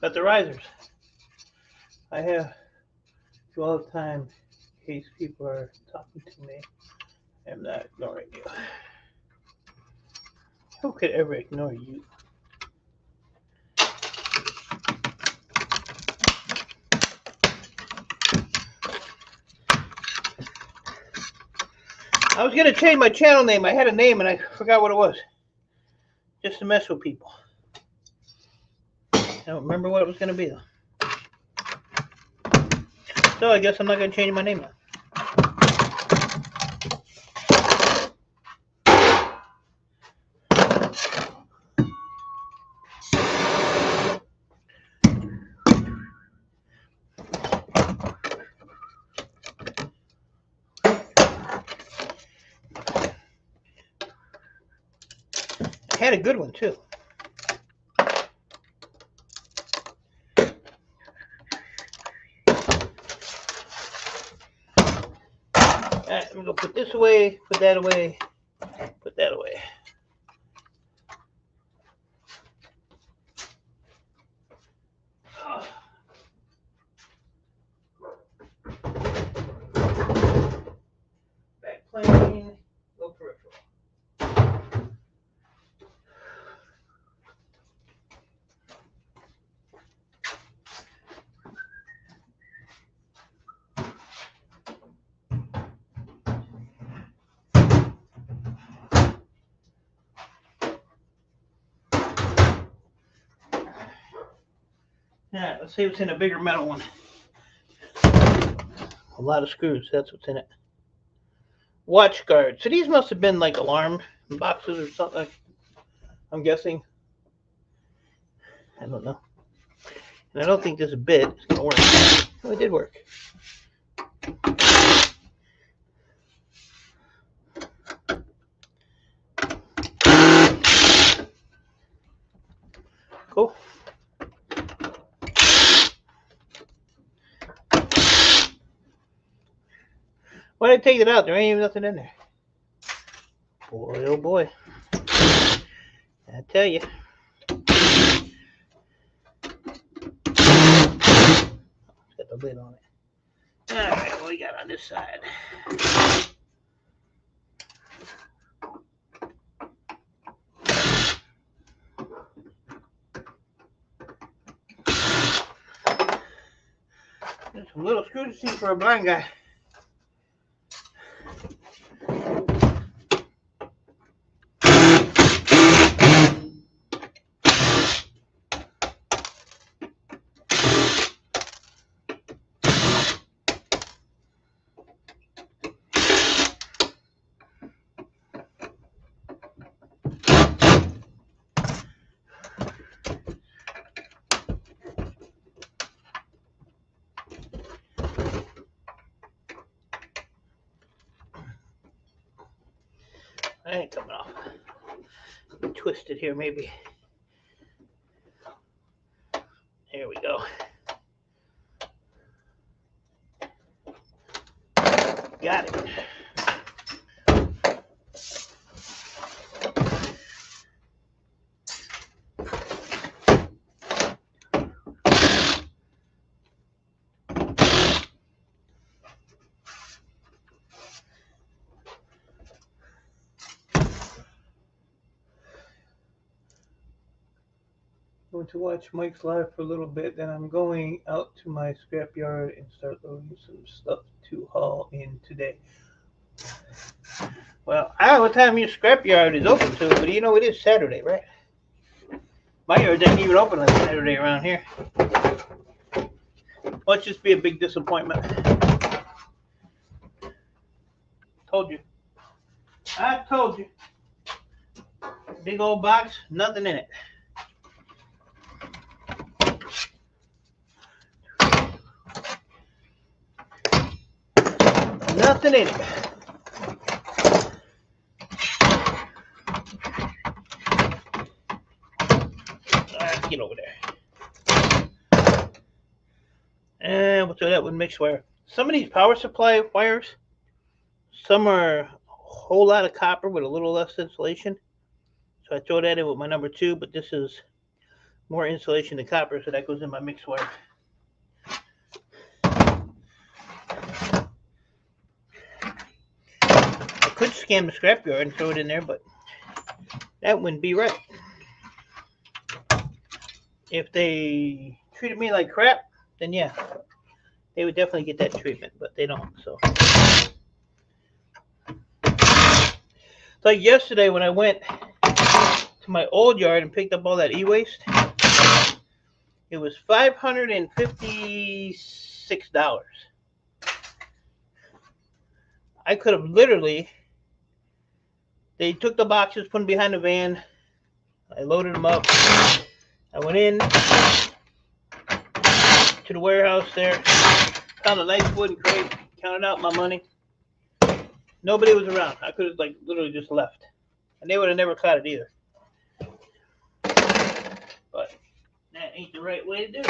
Got the risers. I have all the time in case people are talking to me. I'm not ignoring you. Who could ever ignore you? I was gonna change my channel name. I had a name and I forgot what it was. Just to mess with people. I don't remember what it was gonna be though. So I guess I'm not gonna change my name now. I had a good one too. Alright, I'm gonna put this away, put that away, put that away. Back plane, low peripheral. Alright, let's see what's in a bigger metal one. A lot of screws, that's what's in it. Watch guard. So these must have been like alarm boxes or something, I'm guessing. I don't know. And I don't think this bit is going to work. Oh, it did work. Cool. Why did I take it out? There ain't even nothing in there. Boy, oh boy. I tell you. Got the lid on it. Alright, what we got on this side? There's some little screws to see for a blind guy. That ain't coming off. Twist it here, maybe. There we go. Got it. Going to watch Mike's live for a little bit, then I'm going out to my scrapyard and start loading some stuff to haul in today. Well, I don't know what time your scrapyard is open to, but you know it is Saturday, right? My yard ain't even open on Saturday around here. Must just be a big disappointment. Told you. I told you. Big old box, nothing in it. Nothing in it. Let's get over there. And we'll throw that with mixed wire. Some of these power supply wires, some are a whole lot of copper with a little less insulation. So I throw that in with my number 2, but this is more insulation than copper, so that goes in my mixed wire. I could scam the scrapyard and throw it in there, but that wouldn't be right. If they treated me like crap, then yeah, they would definitely get that treatment, but they don't. So, like yesterday when I went to my old yard and picked up all that e-waste, it was $556. I could have literally, they took the boxes, put them behind the van, I loaded them up, I went in to the warehouse there, found a nice wooden crate, counted out my money. Nobody was around. I could have like literally just left, and they would have never caught it either. But that ain't the right way to do it.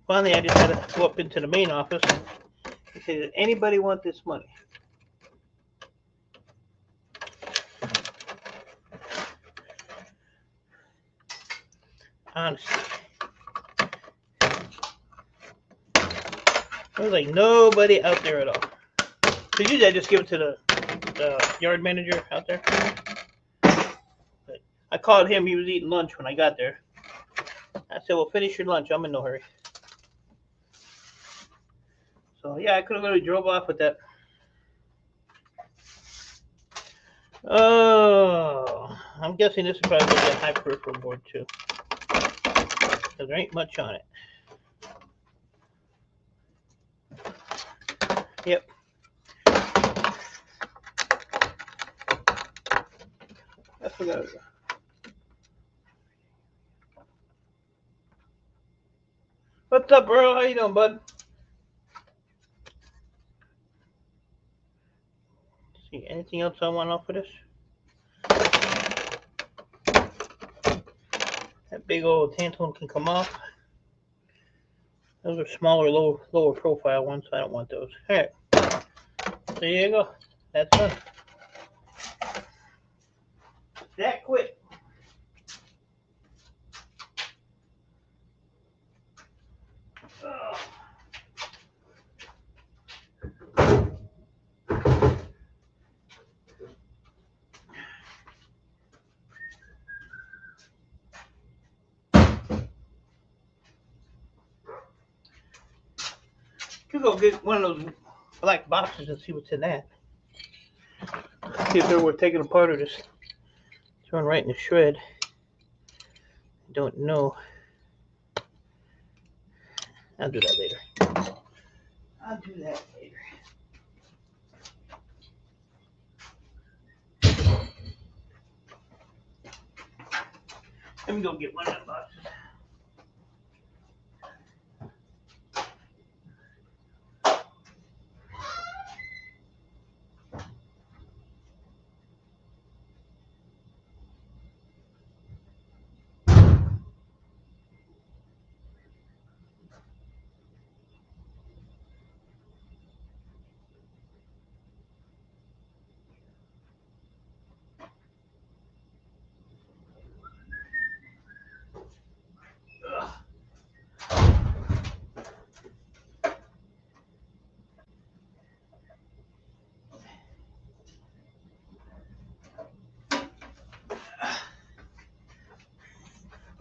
Finally, I just had to go up into the main office and He said, does anybody want this money? Honestly. There was like nobody out there at all. So usually I just give it to the yard manager out there. But I called him. He was eating lunch when I got there. I said, well, finish your lunch. I'm in no hurry. So, yeah, I could have literally drove off with that. Oh, I'm guessing this is probably going to be a high peripheral board, too. Because there ain't much on it. Yep. I forgot. What's up, Earl? How you doing, bud? See, anything else I want off of this? That big old tantalum can come off. Those are smaller, lower profile ones, so I don't want those. All right. There you go. That's done. That quick. Could go get one of those black boxes and see what's in that. See if they're worth taking apart or just throwing right in the shred. I don't know. I'll do that later. Let me go get one of them boxes.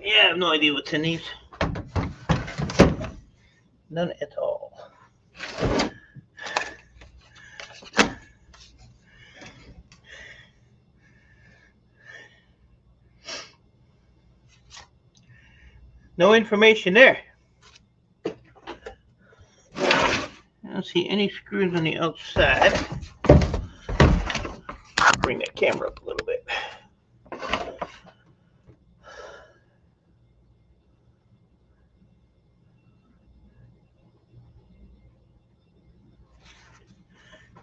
Yeah, I have no idea what's in these. None at all. No information there. I don't see any screws on the outside. Bring that camera up a little bit.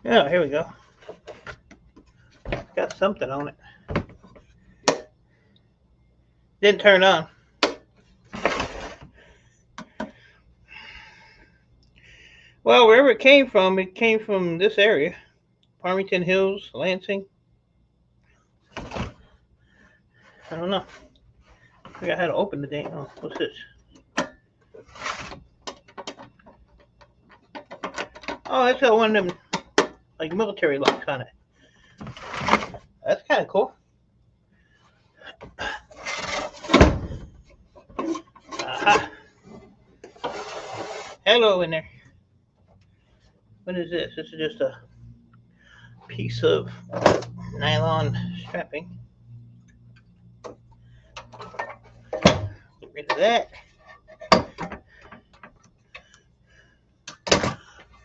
Yeah, here we go. Got something on it. Didn't turn on. Well, wherever it came from this area. Farmington Hills, Lansing. I don't know. I forgot how to open the thing. Oh, what's this? Oh, that's got one of them like military locks on it. That's kind of cool. Aha. Hello in there. What is this? This is just a piece of nylon strapping. Get rid of that.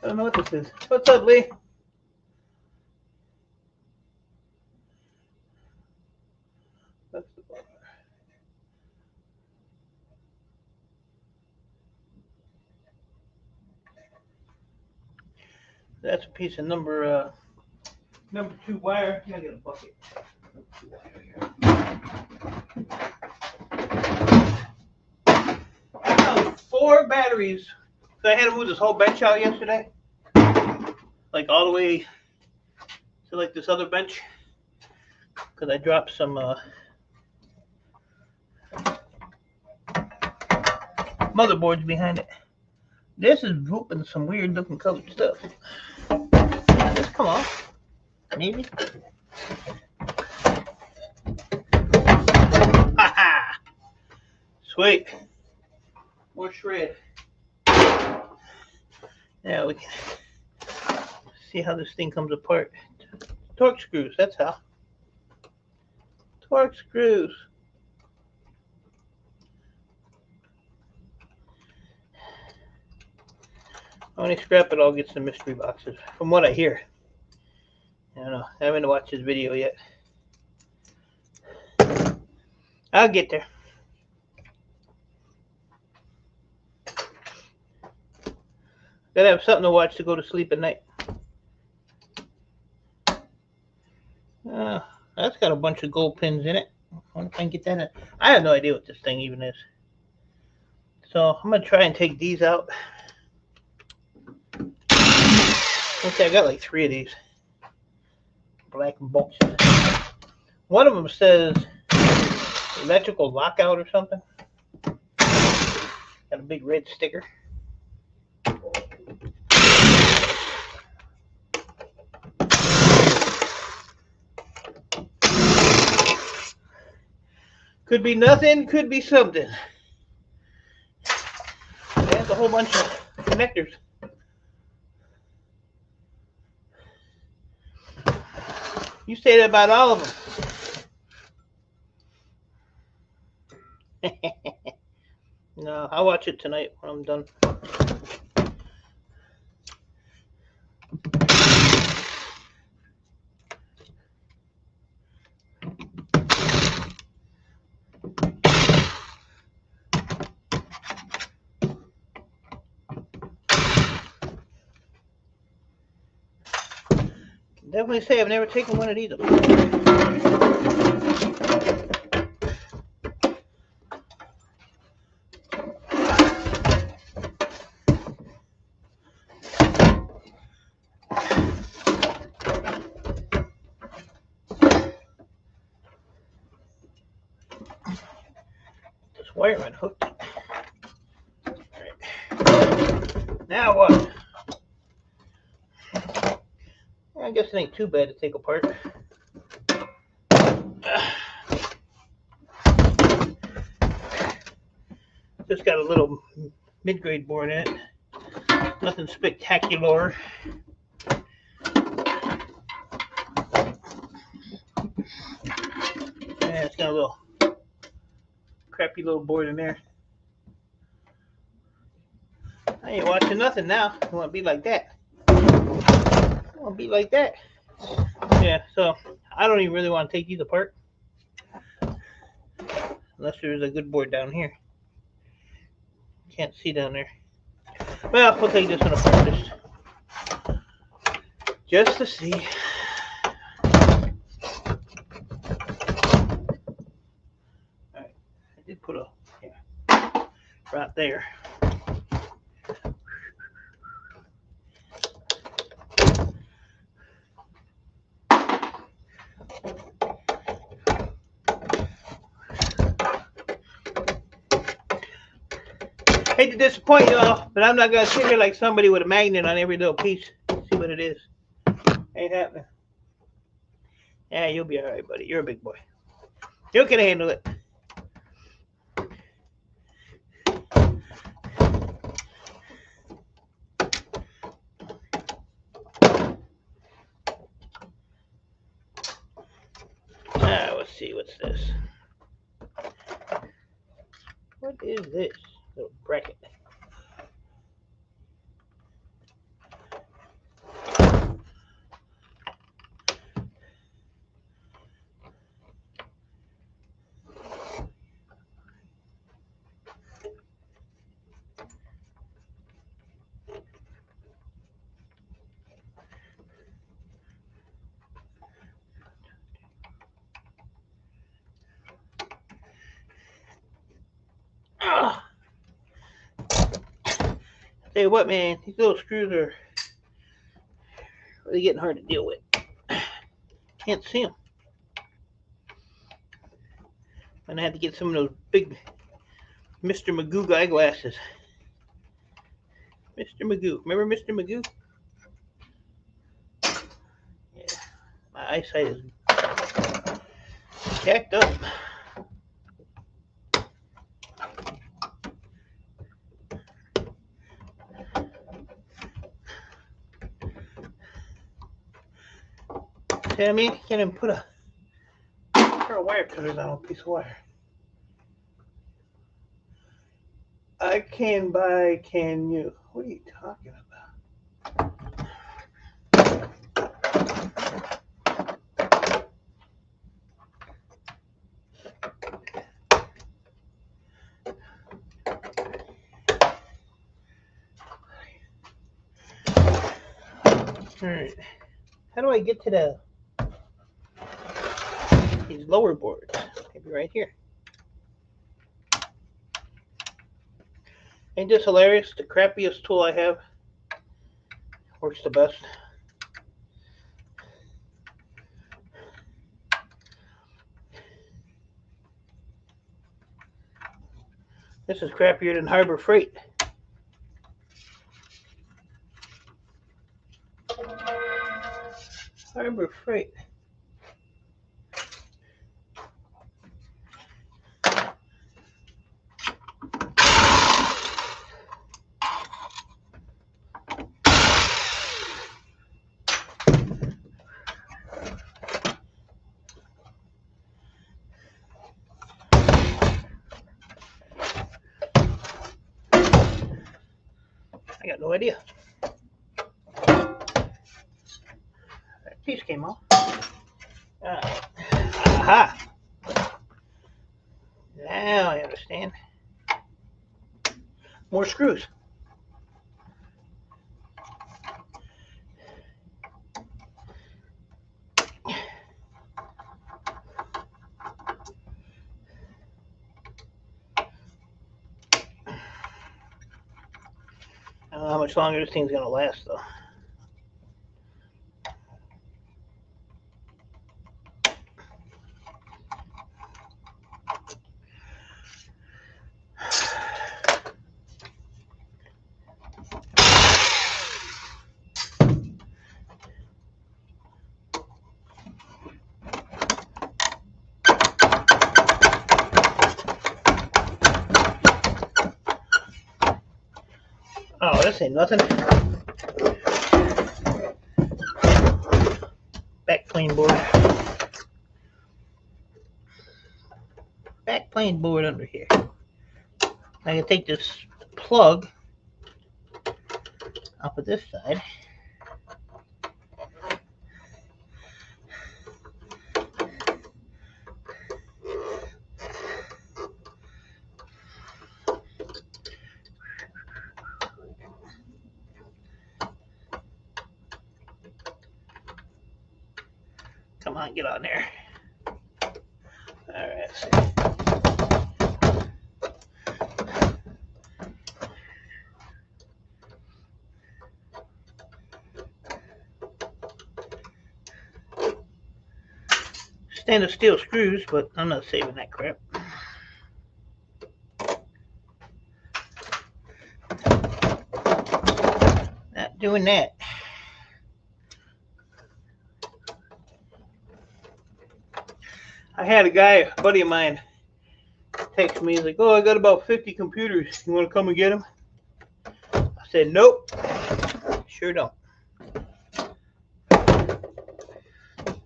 I don't know what this is. What's up, Lee? That's the bar. That's a piece of number 2 wire. Gotta get a bucket. I found 4 batteries. So I had to move this whole bench out yesterday. like all the way to like this other bench, because I dropped some motherboards behind it. This is drooping some weird looking colored stuff. Just come off, maybe. Ha! Sweet. More shred. Now we can see how this thing comes apart. Torque screws, that's how. Torque screws. Only scrap it all gets the mystery boxes, from what I hear. I don't know. I haven't watched this video yet. I'll get there. Gotta have something to watch to go to sleep at night. That's got a bunch of gold pins in it. I wonder if I can get that in. I have no idea what this thing even is. So I'm gonna try and take these out. Okay, I got like 3 of these. Black boxes. One of them says electrical lockout or something. Got a big red sticker. Could be nothing, could be something. There's a whole bunch of connectors. You say that about all of them. No, I'll watch it tonight when I'm done. Definitely say I've never taken one of these. This wire unhooked. All right. Now what? I guess it ain't too bad to take apart. Just got a little mid-grade board in it. Nothing spectacular. Yeah, it's got a little crappy little board in there. I ain't watching nothing now. I want to be like that. I want to be like that. Yeah, so I don't even really want to take these apart. Unless there's a good board down here. Can't see down there. Well, we'll take this one apart just to see. Alright, I did put a right there. Hate to disappoint y'all, but I'm not gonna sit here like somebody with a magnet on every little piece. See what it is. Ain't happening. Yeah, you'll be alright, buddy. You're a big boy. You can handle it. Let's see, what's this? What is this? Little bracket. Tell you what, man, these little screws are Really getting hard to deal with. Can't see them. I'm gonna have to get some of those big Mr. Magoo eyeglasses. Mr. Magoo. Remember Mr. Magoo? Yeah. My eyesight is jacked up. See what I mean? You can't even put a pair of wire cutters on a piece of wire. I can buy, can you? What are you talking about? Alright. How do I get to these lower boards? Maybe right here. Ain't this hilarious? The crappiest tool I have works the best. This is crappier than Harbor Freight. Harbor Freight. I got no idea. That piece came off. Aha! Now I understand. More screws. I don't know how much longer this thing's gonna last though. Oh, this ain't nothing. Backplane board. Backplane board under here. I can take this plug off of this side. Come on, get on there. Alright, let's see. Stainless steel screws, but I'm not saving that crap. Not doing that. I had a buddy of mine, text me. He's like, "Oh, I got about 50 computers. You want to come and get them?" I said, "Nope, sure don't."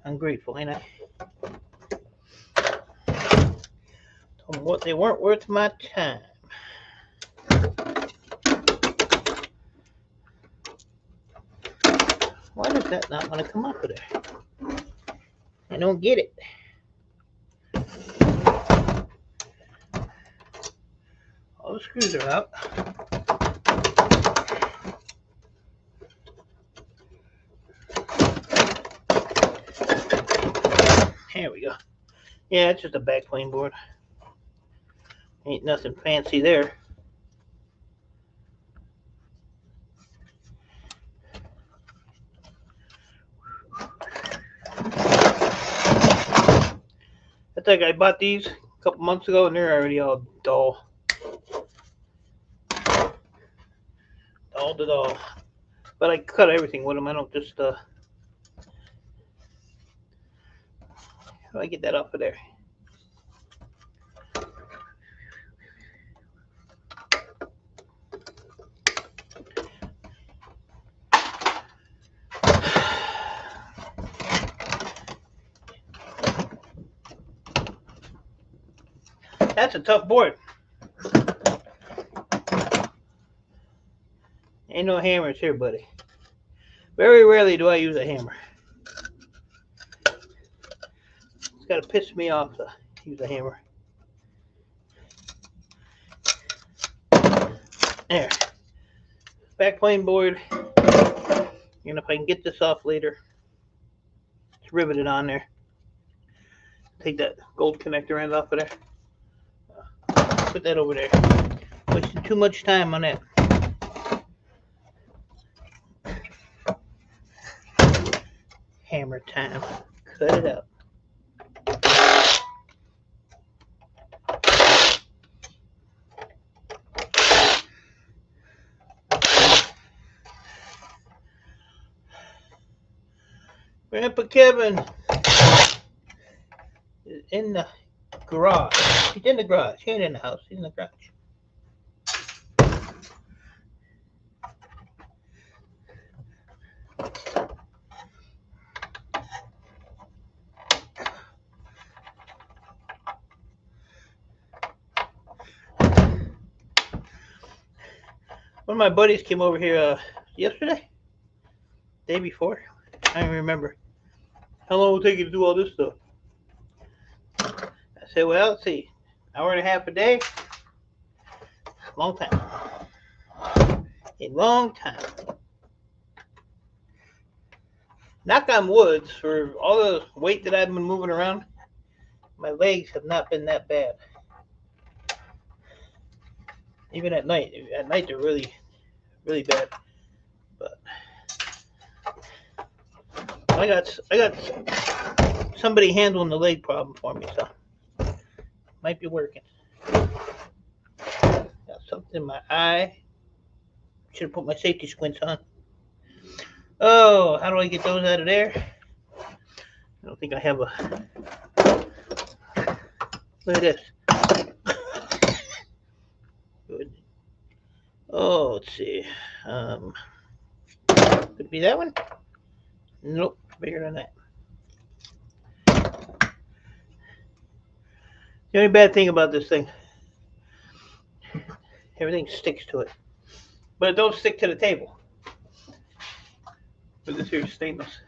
Ungrateful, ain't I? Told them what they weren't worth my time. Why does that not want to come up with it? I don't get it. All the screws are out. There we go. Yeah, it's just a backplane board. Ain't nothing fancy there. think I bought these a couple months ago and they're already all dull. Dull. But I cut everything with them. I don't just, how do I get that off of there? That's a tough board. Ain't no hammers here, buddy. Very rarely do I use a hammer. It's got to piss me off to use a hammer. There. Backplane board. And if I can get this off later, it's riveted on there. Take that gold connector end off of there. Put that over there. Wasting too much time on that. Hammer time. Cut it out. Grandpa Kevin is in the garage. He's in the garage. He ain't in the house. He's in the garage. One of my buddies came over here yesterday, day before. I don't remember. How long will it take you to do all this stuff? I said, well, let's see. Hour and a half a day. Long time. A long time. Knock on wood, for all the weight that I've been moving around, my legs have not been that bad. Even at night. At night they're really, really bad. But I got somebody handling the leg problem for me, so might be working. Got something in my eye. Should have put my safety squints on. Oh, how do I get those out of there? I don't think I have a. Look at this. Good. Oh, let's see. Could it be that one? Nope, bigger than that. The only bad thing about this thing, everything sticks to it, but it don't stick to the table. But this here is stainless.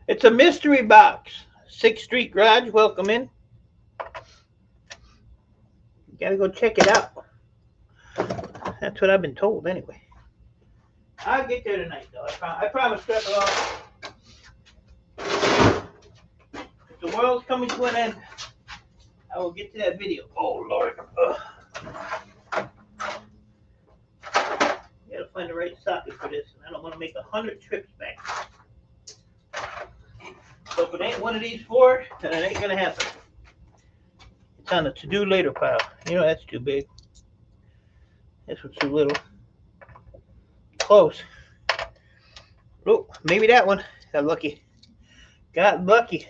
It's a mystery box. 6th Street Garage, welcome in. You gotta go check it out. That's what I've been told anyway. I'll get there tonight though. I promise, Scrap Alot. If the world's coming to an end, I will get to that video. Oh Lord. You gotta find the right socket for this, and I don't want to make 100 trips back. So if it ain't one of these four, then it ain't gonna happen. It's on the to-do later pile. You know that's too big. This one's too little. Close. Oh, maybe that one. Got lucky. Got lucky.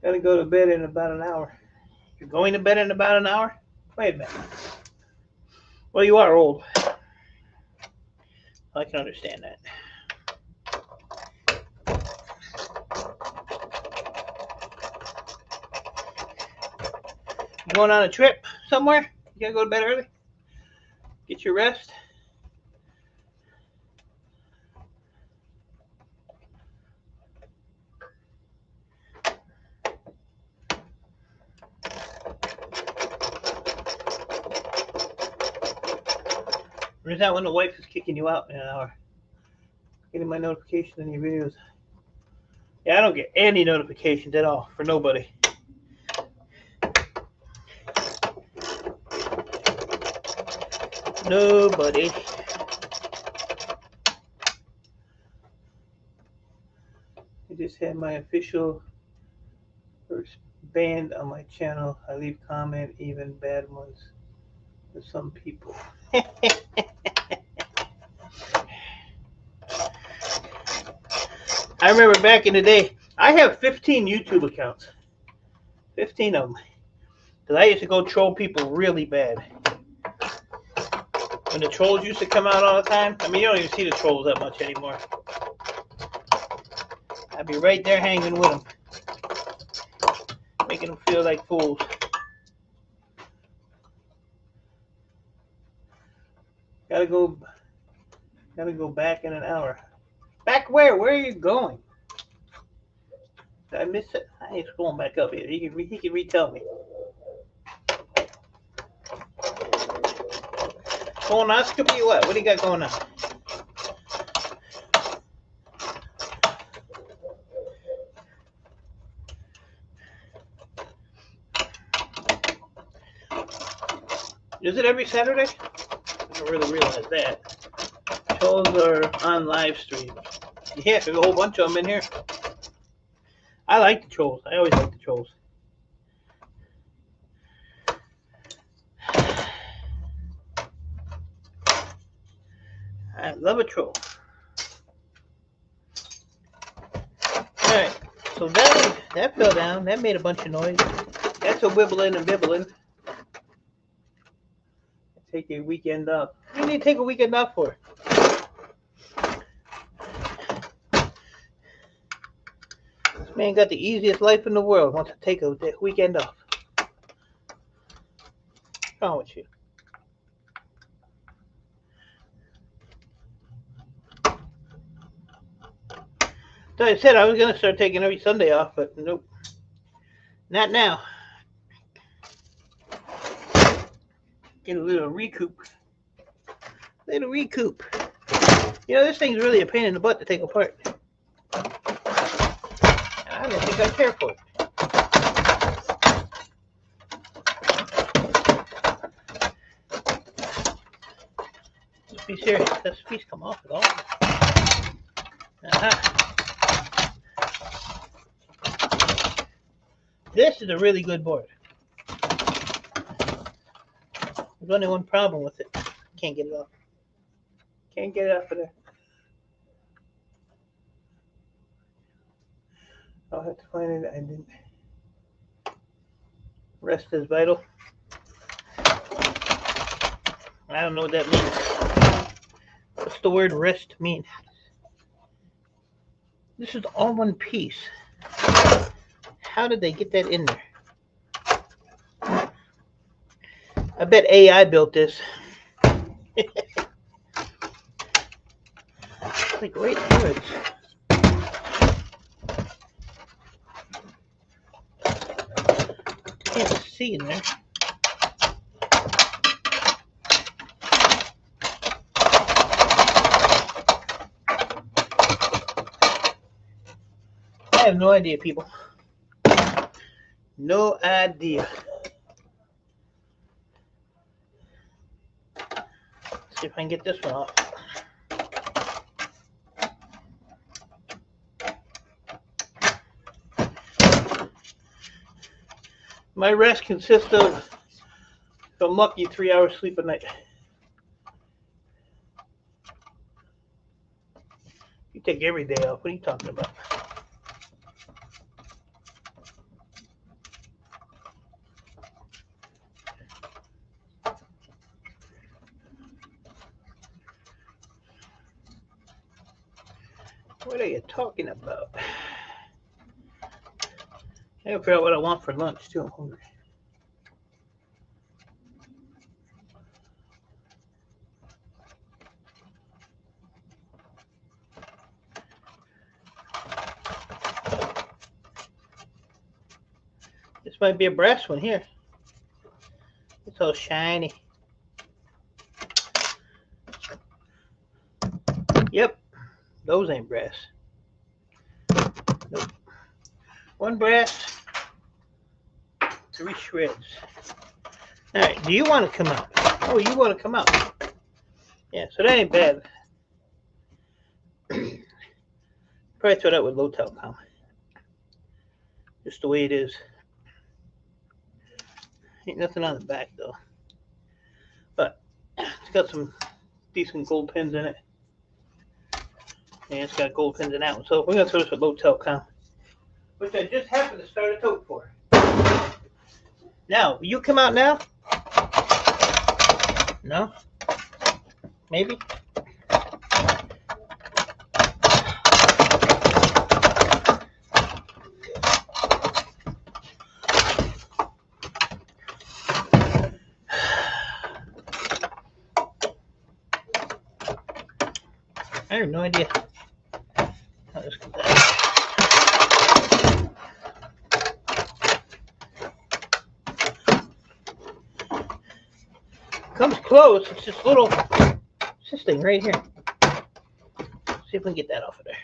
Gotta go to bed in about an hour. You're going to bed in about an hour? Wait a minute. Well, you are old. I can understand that. You going on a trip somewhere? You gotta go to bed early? Get your rest? Or is that when the wife is kicking you out in an hour? Getting my notification on your videos. Yeah, I don't get any notifications at all for nobody. Nobody. just had my official first banned on my channel. I leave comment, even bad ones, for some people. I remember back in the day, I have 15 YouTube accounts. 15 of them. Because I used to go troll people really bad. When the trolls used to come out all the time, I mean, you don't even see the trolls that much anymore. I'd be right there hanging with them, making them feel like fools. Gotta go back in an hour. Back where? Where are you going? Did I miss it? I ain't going back up here. He can retell me. Colonoscopy? What? What do you got going on? Is it every Saturday? I don't really realize that. Trolls are on live stream. Yeah, there's a whole bunch of them in here. I like the trolls. I always like the trolls. I love a troll. Alright, so that fell down. That made a bunch of noise. That's a wibbling and bibbling. Take a weekend off. What do you need to take a weekend off for? This man got the easiest life in the world. Wants to take a weekend off. What's wrong with you? So I said I was going to start taking every Sunday off, but nope. Not now. Get a little recoup. You know, this thing's really a pain in the butt to take apart. I don't think I care for it. Let's be serious. Does this piece come off at all? This is a really good board. There's only one problem with it. Can't get it off. Can't get it off of there. I'll have to find it. I didn't. Rest is vital. I don't know what that means. What's the word rest mean? This is all one piece. How did they get that in there? I bet AI built this. Like great words. Can't see in there. I have no idea, people. No idea. See if I can get this one off. My rest consists of, if I'm lucky, 3 hours sleep a night. You take every day off. What are you talking about? What are you talking about? I gotta figure out what I want for lunch too. I'm hungry. This might be a brass one here. It's all shiny. Yep, those ain't brass. Nope. One brass, 3 shreds. All right, do you want to come out? Oh, you want to come out? Yeah, so that ain't bad. Probably throw that with low telecom. just the way it is. Ain't nothing on the back though, but it's got some decent gold pins in it. And it's got gold pins in that one. So we're gonna throw this with Alot telecom, which I just happened to start a tote for. Now, will you come out now? No? Maybe? I have no idea how this comes out. Comes close. It's this little, it's this thing right here. See if we can get that off of there.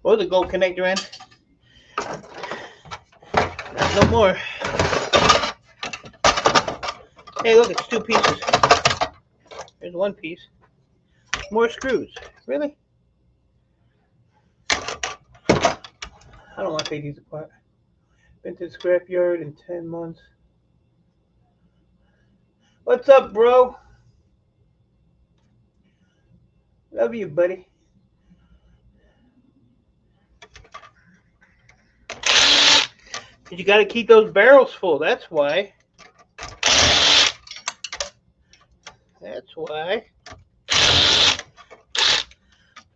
What was the gold connector in? No more. Hey, look, it's 2 pieces. There's 1 piece. More screws. Really? I don't want to take these apart. Been to the scrapyard in 10 months. What's up, bro? Love you, buddy. Because you got to keep those barrels full. That's why. That's why.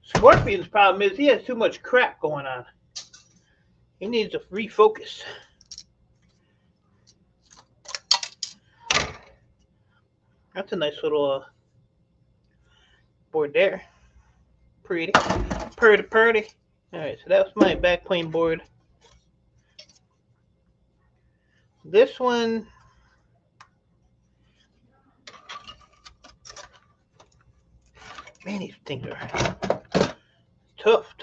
Scorpion's problem is he has too much crap going on. He needs to refocus. That's a nice little board there. Pretty. Pretty. Alright, so that was my backplane board. This one, man, these things are tough.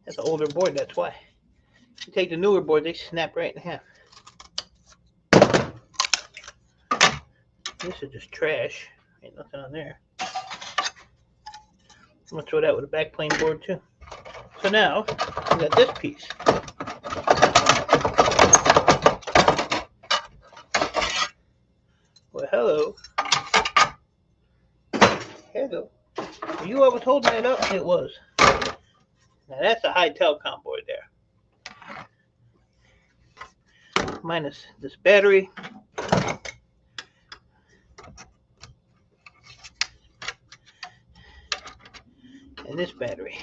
That's an older board, that's why. You take the newer board, they snap right in half. This is just trash. Ain't nothing on there. I'm gonna throw that with a backplane board too. So now we got this piece. Well, hello. Hello. Were you what was holding that up? It was. Now that's a high telecom board there. Minus this battery. And this battery.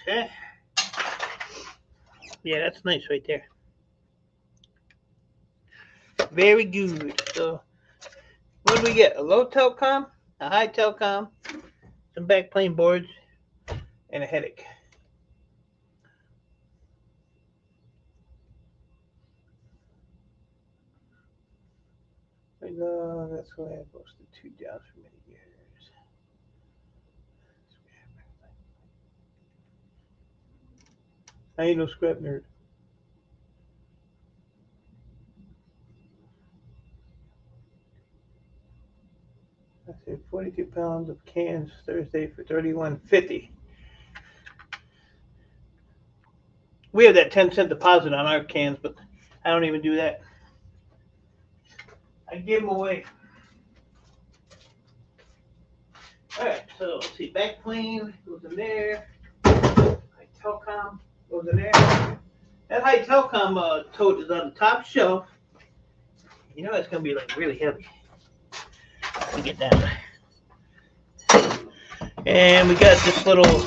Okay. Yeah, that's nice right there. Very good. So, what do we get? A low telecom, a high telecom, some backplane boards, and a headache. That's why I posted 2 down for many years. I ain't no scrap nerd. I said 42 pounds of cans Thursday for $31.50. We have that 10-cent deposit on our cans, but I don't even do that. I give them away. Alright, so let's see. Backplane goes in there. High telecom goes in there. That high telecom tote is on the top shelf. You know it's going to be like really heavy. Let me get that. And we got this little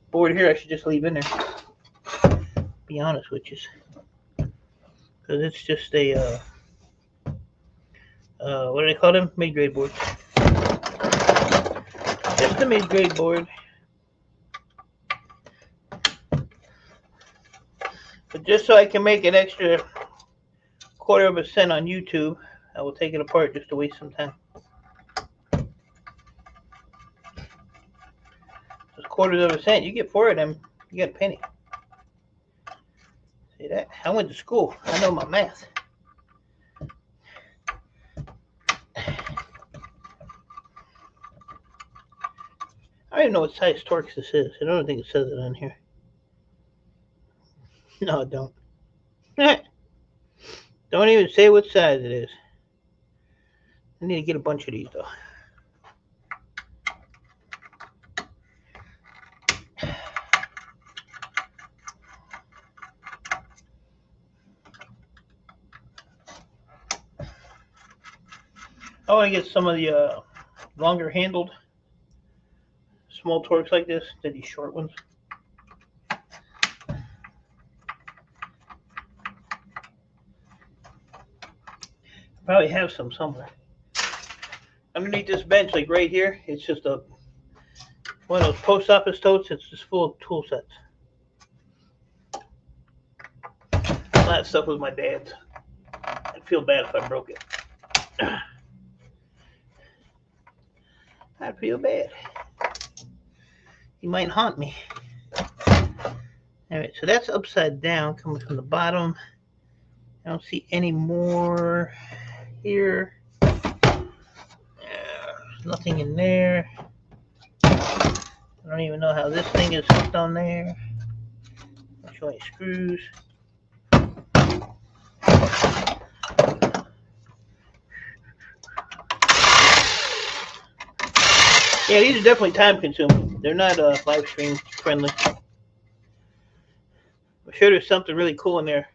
board here I should just leave in there. Be honest with you. Because it's just a, what do they call them? Mid-grade board. Just a mid-grade board. But just so I can make an extra 1/4 cent on YouTube, I will take it apart just to waste some time. Just 1/4 cent, you get 4 of them, you get a penny. See that? I went to school. I know my math. I don't even know what size Torx this is. I don't think it says it on here. No, it don't. Don't even say what size it is. I need to get a bunch of these though. I want to get some of the longer handled small Torx like this than these short ones. Probably have some somewhere. Underneath this bench, like right here, it's just one of those post office totes. It's just full of tool sets. All that stuff was my dad's. I'd feel bad if I broke it. I'd feel bad. He might haunt me. Alright, so that's upside down coming from the bottom. I don't see any more here. Nothing in there. I don't even know how this thing is hooked on there. I'll show you screws. Yeah, these are definitely time consuming. They're not live stream friendly. I'm sure there's something really cool in there,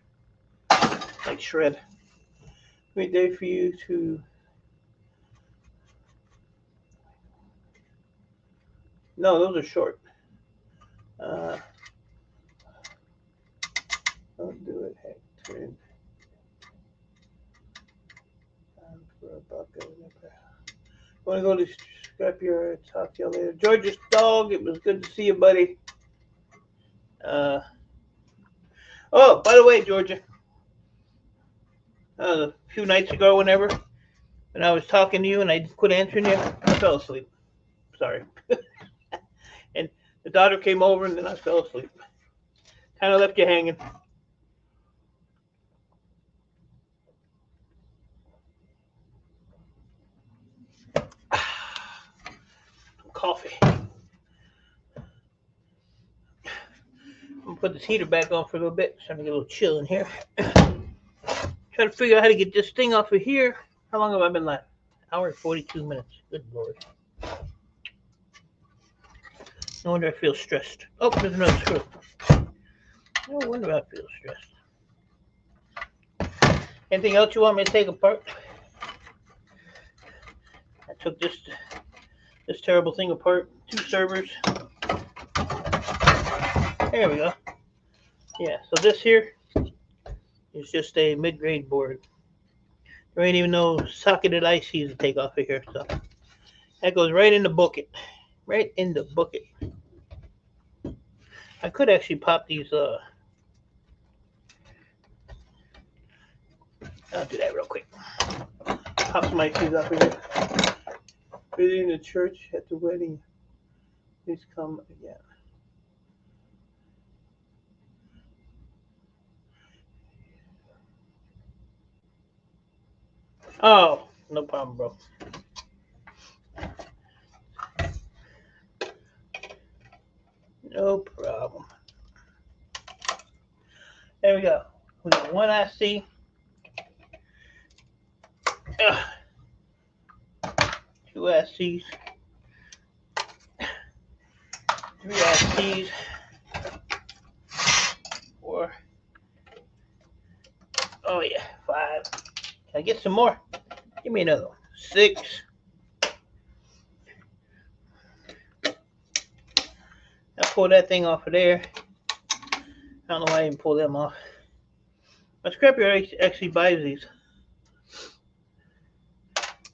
like shred. Right there for you to. No, those are short. Don't do it, Hector. For a bucket. Want to go to scrapyard? Talk to you later. George's dog. It was good to see you, buddy. Oh, by the way, Georgia. A few nights ago, whenever, when I was talking to you and I quit answering you, I fell asleep. Sorry. And the daughter came over and then I fell asleep. Kind of left you hanging. Coffee. I'm gonna put this heater back on for a little bit. It's starting to get a little chill in here. Trying to figure out how to get this thing off of here. How long have I been live? Hour and 42 minutes. Good Lord. No wonder I feel stressed. Oh, there's another screw. No wonder I feel stressed. Anything else you want me to take apart? I took this terrible thing apart. 2 servers. There we go. Yeah, so this here is just a mid-grade board. There ain't even no socketed ICs to take off of here. So that goes right in the bucket. Right in the bucket. I could actually pop these. I'll do that real quick. Pop some ICs off of here. Visiting the church at the wedding. Please come again. Oh, no problem, bro. No problem. There we go. We got 1 IC. 2 ICs. 3 ICs. 4. Oh yeah, 5. Can I get some more? Give me another one. 6. I pull that thing off of there. I don't know why I didn't pull them off. My scrapyard actually buys these.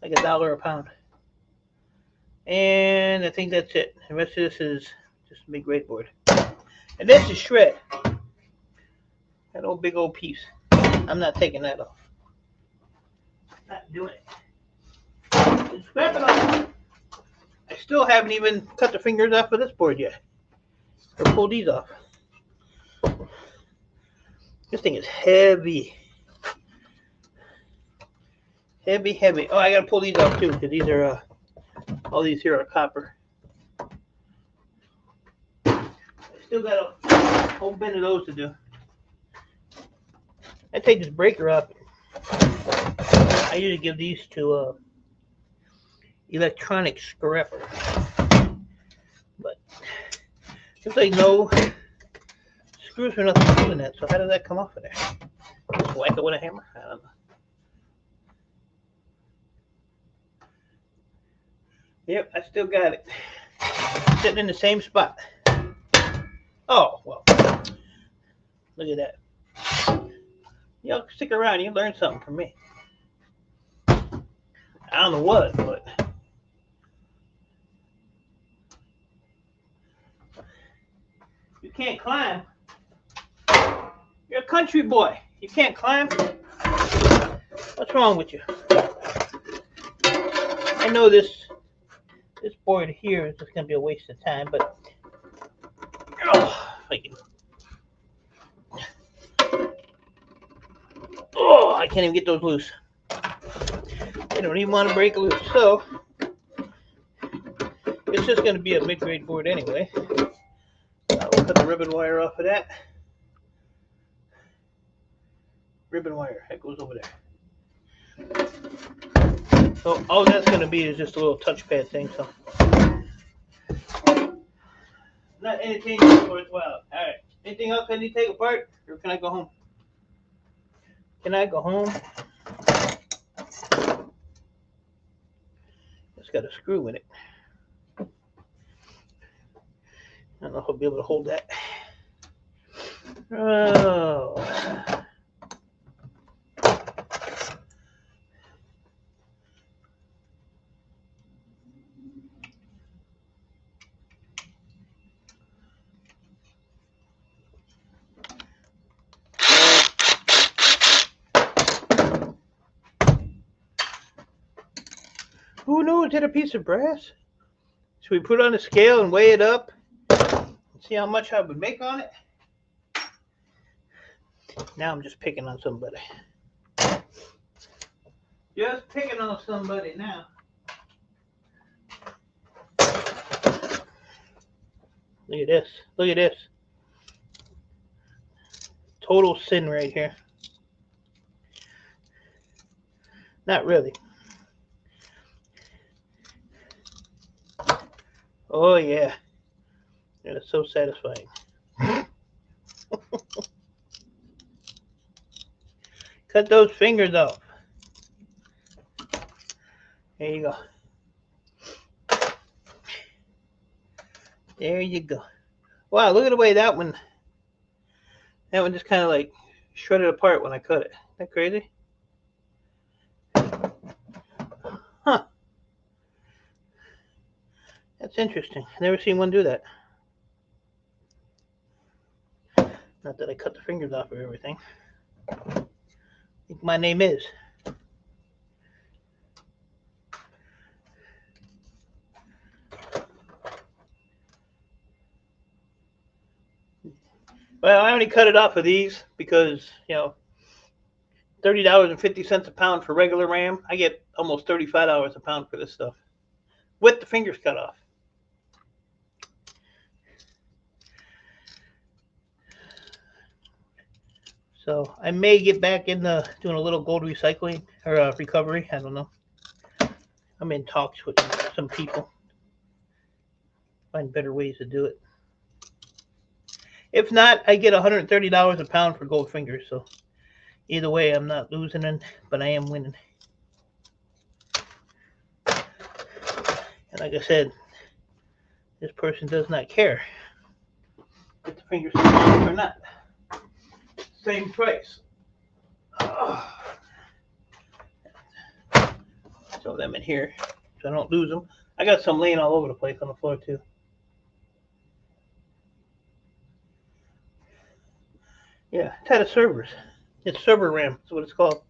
Like $1 a pound. And I think that's it. The rest of this is just a big great board. And this is shred. That old big old piece. I'm not taking that off. Not doing it. Just scrap it off. I still haven't even cut the fingers off of this board yet. Or pulled these off. This thing is heavy. Heavy, heavy. Oh, I gotta pull these off too, because these are, all these here are copper. Still got a whole bin of those to do. I take this breaker up. I usually give these to electronic scraper. But seems like no screws or nothing doing that. So how does that come off of there? Just whack it with a hammer? I don't know. Yep, I still got it. Sitting in the same spot. Oh, well. Look at that. Y'all stick around. You learn something from me. I don't know what, but you can't climb. You're a country boy. You can't climb. What's wrong with you? I know this board here is just gonna be a waste of time, but I can't even get those loose. They don't even want to break loose. So it's just gonna be a mid-grade board anyway. We'll cut the ribbon wire off of that. Ribbon wire that goes over there. So all that's going to be is just a little touchpad thing. So not anything worthwhile. All right. Anything else I need to take apart, or can I go home? Can I go home? It's got a screw in it. I don't know if I'll be able to hold that. Oh. Who knows? Is it a piece of brass? Should we put it on a scale and weigh it up? See how much I would make on it? Now I'm just picking on somebody. Just picking on somebody now. Look at this. Look at this. Total sin right here. Not really. Oh yeah. It's so satisfying. Cut those fingers off. There you go. There you go. Wow, look at the way that one just kind of like shredded apart when I cut it. Isn't that crazy? Huh. That's interesting. Never seen one do that. Not that I cut the fingers off of everything. I think my name is. Well, I only cut it off of these because, you know, $30.50 a pound for regular RAM. I get almost $35 a pound for this stuff with the fingers cut off. So I may get back into doing a little gold recycling or recovery. I don't know. I'm in talks with some people. Find better ways to do it. If not, I get $130 a pound for gold fingers. So either way, I'm not losing it, but I am winning. And like I said, this person does not care if the fingers are or not. Same price. Throw them in here so I don't lose them. I got some laying all over the place on the floor too. Yeah, it's out of servers. It's server RAM. That's what it's called.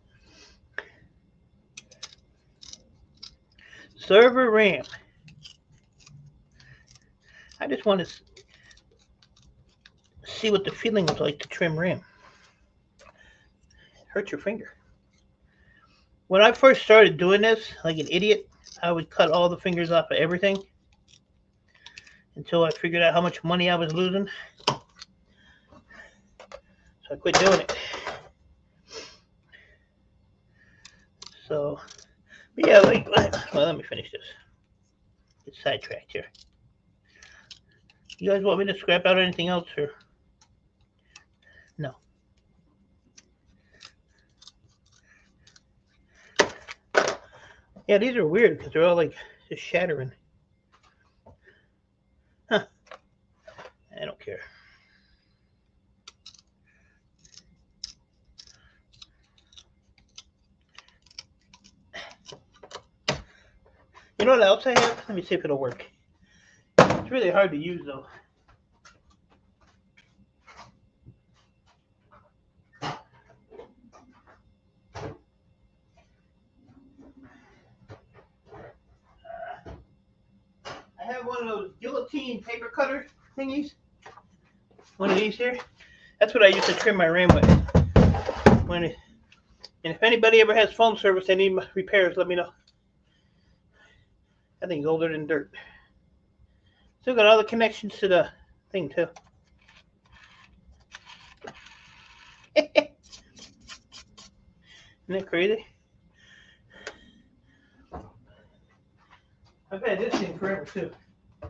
Server RAM. I just want to see what the feeling was like to trim RAM. hurt your finger. When I first started doing this, like an idiot, I would cut all the fingers off of everything until I figured out how much money I was losing. So I quit doing it. So, but yeah, well, let me finish this. Get sidetracked here. You guys want me to scrap out anything else, or no? Yeah, these are weird because they're all like just shattering. Huh. I don't care. You know what else I have? Let me see if it'll work. It's really hard to use though. I have one of those guillotine paper cutter thingies. One of these here. That's what I used to trim my RAM with. And if anybody ever has phone service they need repairs, let me know. That thing's older than dirt. Still got all the connections to the thing too. Isn't that crazy? I've had this thing forever too. So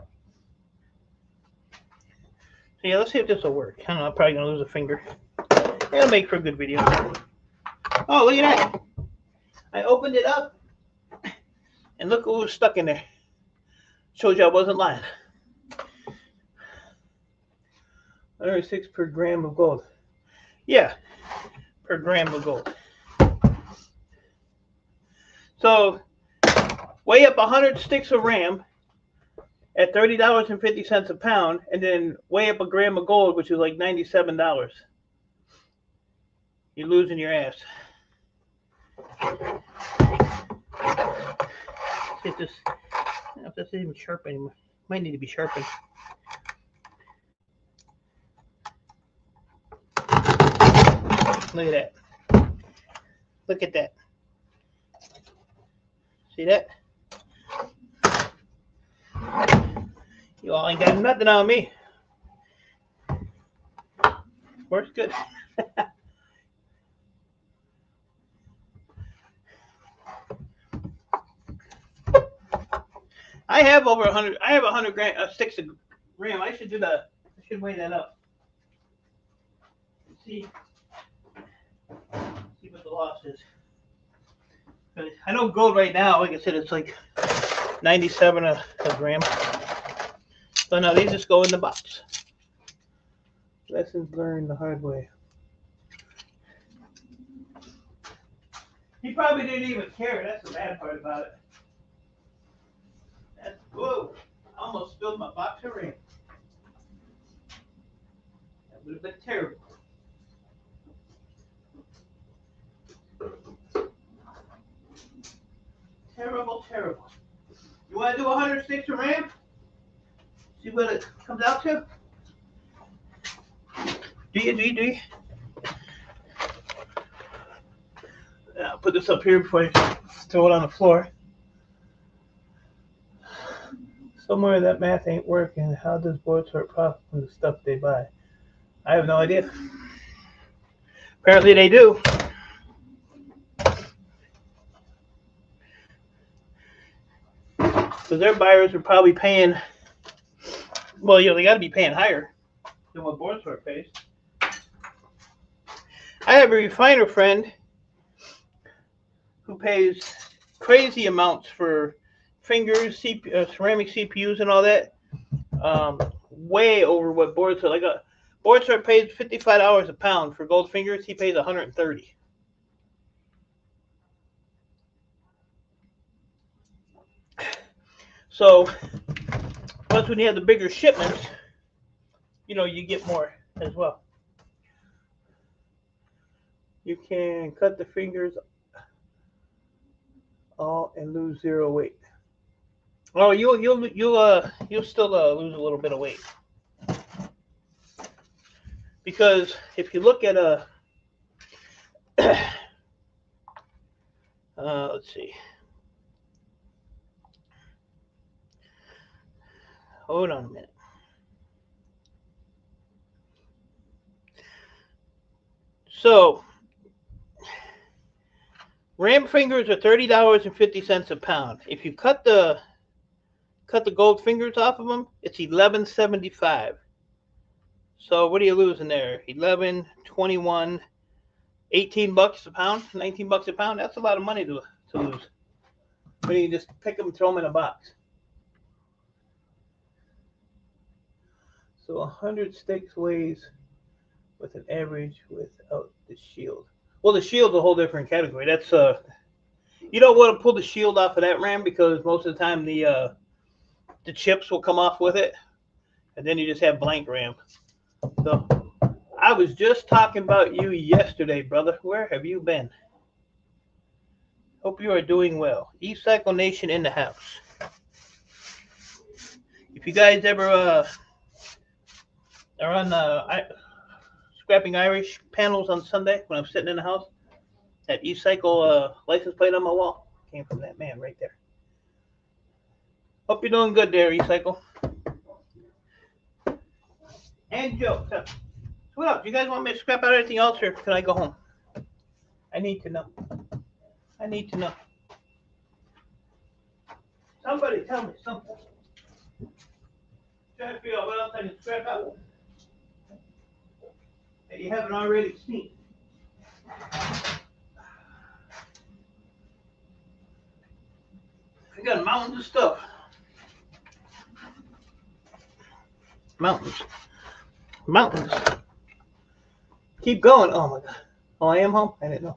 yeah, let's see if this will work. I don't know, I'm probably gonna lose a finger. It'll make for a good video. Oh, look at that. I opened it up and look what was stuck in there. Showed you I wasn't lying. 106 per gram of gold. Yeah, per gram of gold. So weigh up 100 sticks of RAM at $30.50 a pound, and then weigh up a gram of gold, which is like $97. You're losing your ass. See if this, I don't know if this isn't even sharp anymore. Might need to be sharpened. Look at that. Look at that. See that? You all ain't got nothing on me. Works good. I have over 100. I have 100 sticks of RAM. I should weigh that up. See what the loss is. I know gold right now, like I said, it's like 97 a gram. So now these just go in the box. Lessons learned the hard way. He probably didn't even care. That's the bad part about it. Whoa! I almost spilled my box of RAM. That would have been terrible. Terrible, terrible. You want to do 100 sticks of RAM? See what it comes out to? Do you? I'll put this up here before I throw it on the floor. Somewhere that math ain't working. How does board sort profit from the stuff they buy? I have no idea. Apparently they do. Because their buyers are probably paying, well, they got to be paying higher than what board sort pays. I have a refiner friend who pays crazy amounts for fingers, ceramic CPUs, and all that. Way over what board sort. Board sort pays $55 a pound for gold fingers. He pays $130. So, plus when you have the bigger shipments, you get more as well. You can cut the fingers all and lose 0 weight. Oh, you'll still lose a little bit of weight, because if you look at Let's see. Hold on a minute. So, ram fingers are $30.50 a pound. If you cut the gold fingers off of them, it's $11.75. So what are you losing there? 11, 21, 18 bucks a pound, 19 bucks a pound. That's a lot of money to lose. But you just pick them and throw them in a box. So 100 sticks weighs with an average without the shield. Well, the shield's a whole different category. That's you don't want to pull the shield off of that ram because most of the time the chips will come off with it, and then you just have blank ram. So I was just talking about you yesterday, brother. Where have you been? Hope you are doing well. E-Cycle Nation in the house. If you guys ever are on Scrapping Irish panels on Sunday when I'm sitting in the house, that E-Cycle license plate on my wall came from that man right there. Hope you're doing good there, E-Cycle. And Joe, so what up? You guys want me to scrap out anything else, or can I go home? I need to know. I need to know. Somebody tell me something. Try to figure out what else I can scrap out that you haven't already seen. I got mountains of stuff. Mountains. Mountains. Keep going. Oh my god. Oh, I am home? I didn't know.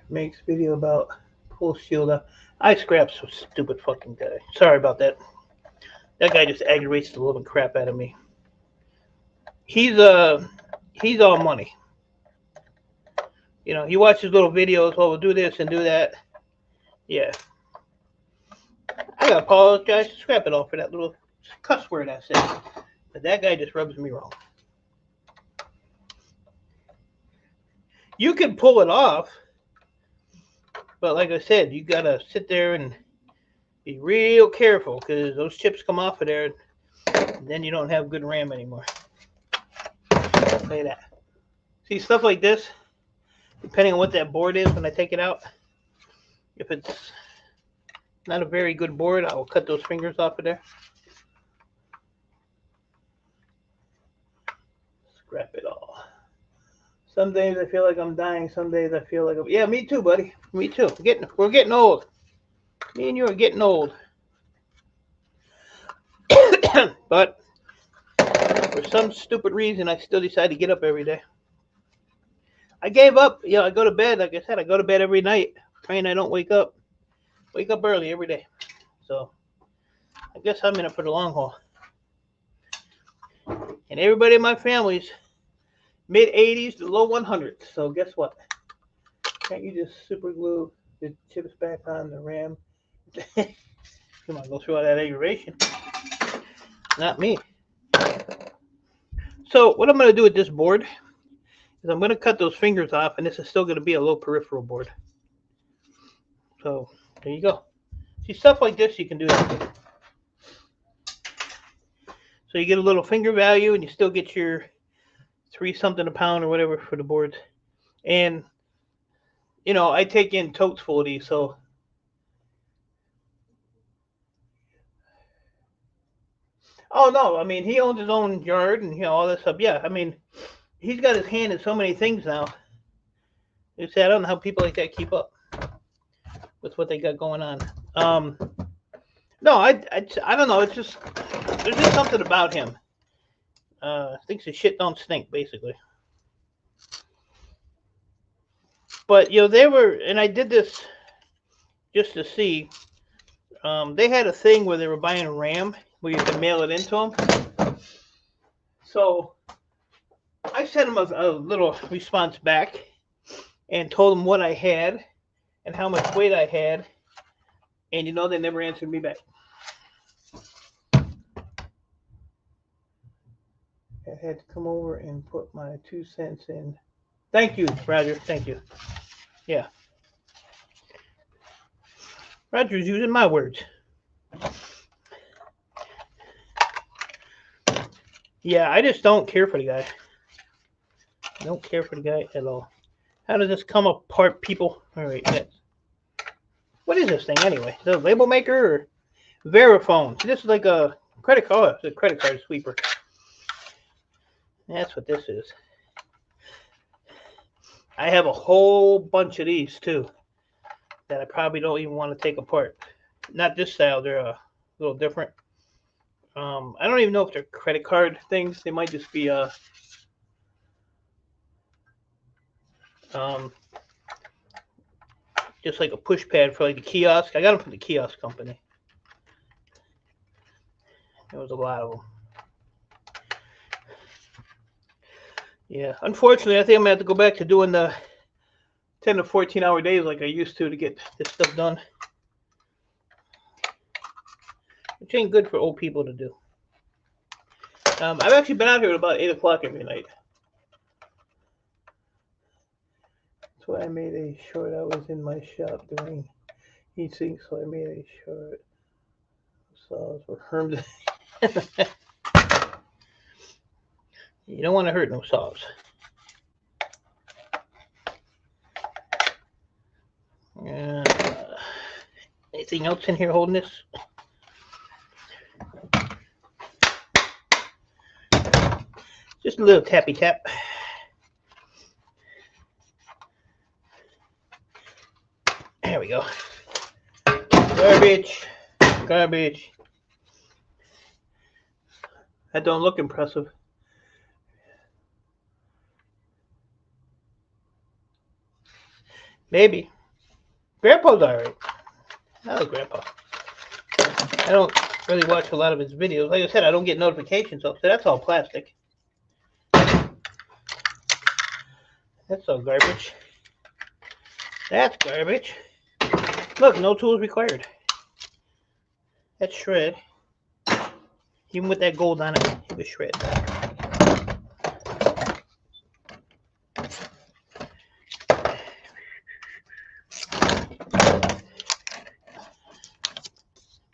Makes video about pull shield up. I scrapped some stupid fucking guy. Sorry about that. That guy just aggravates the living crap out of me. He's all money. You know, he watches little videos. Well, we'll do this and do that. Yeah. I gotta apologize to Scrap It All for that little cuss word I said. But that guy just rubs me wrong. You can pull it off, but like I said, you gotta sit there and be real careful because those chips come off of there, and then you don't have good RAM anymore. Look at that. See, stuff like this, depending on what that board is when I take it out, if it's not a very good board, I will cut those fingers off of there. Scrap it all. Some days I feel like I'm dying. Some days I feel like yeah, me too, buddy. Me too. We're getting old. Me and you are getting old. But for some stupid reason, I still decide to get up every day. I gave up. You know, I go to bed. Like I said, I go to bed every night, praying I don't wake up. Wake up early every day. So I guess I'm in it for the long haul. And everybody in my family's mid-80s to low 100s. So guess what? Can't you just super glue the chips back on the RAM? Come on, go through all that aggravation. Not me. So what I'm going to do with this board is I'm going to cut those fingers off, and this is still going to be a low peripheral board. So there you go. See, stuff like this you can do that. So you get a little finger value, and you still get your 3 something a pound or whatever for the boards. And you know, I take in totes full of these, so oh no, I mean he owns his own yard and you know all that stuff. Yeah, I mean he's got his hand in so many things now. You say I don't know how people like that keep up with what they got going on. No, I don't know. It's just there's just something about him. Thinks his shit don't stink, basically. But you know they were, and I did this just to see. They had a thing where they were buying RAM where you could mail it into them. So I sent them a little response back and told them what I had and how much weight I had, and you know they never answered me back. had to come over and put my 2 cents in. Thank you, Roger. Thank you. Yeah. Roger's using my words. Yeah, I just don't care for the guy. I don't care for the guy at all. How does this come apart, people? All right, what is this thing anyway? The label maker or Verifone? This is like a credit card. It's a credit card sweeper. That's what this is. I have a whole bunch of these too that I probably don't even want to take apart. Not this style. They're a little different. I don't even know if they're credit card things. They might just be just like a push pad for like the kiosk. I got them from the kiosk company. There was a lot of them. Yeah, unfortunately, I think I'm gonna have to go back to doing the 10 to 14-hour days like I used to get this stuff done. Which ain't good for old people to do. I've actually been out here at about 8 o'clock every night. That's why I made a short. I was in my shop doing heat sinks, so I made a short. Saws for Herms. You don't want to hurt no saws. Anything else in here holding this? Just a little tappy tap. There we go. Garbage. Garbage. That don't look impressive. Maybe. Grandpa's alright. I like Grandpa. I don't really watch a lot of his videos. Like I said, I don't get notifications of it. So that's all plastic. That's all garbage. That's garbage. Look, no tools required. That's shred. Even with that gold on it, it was shred.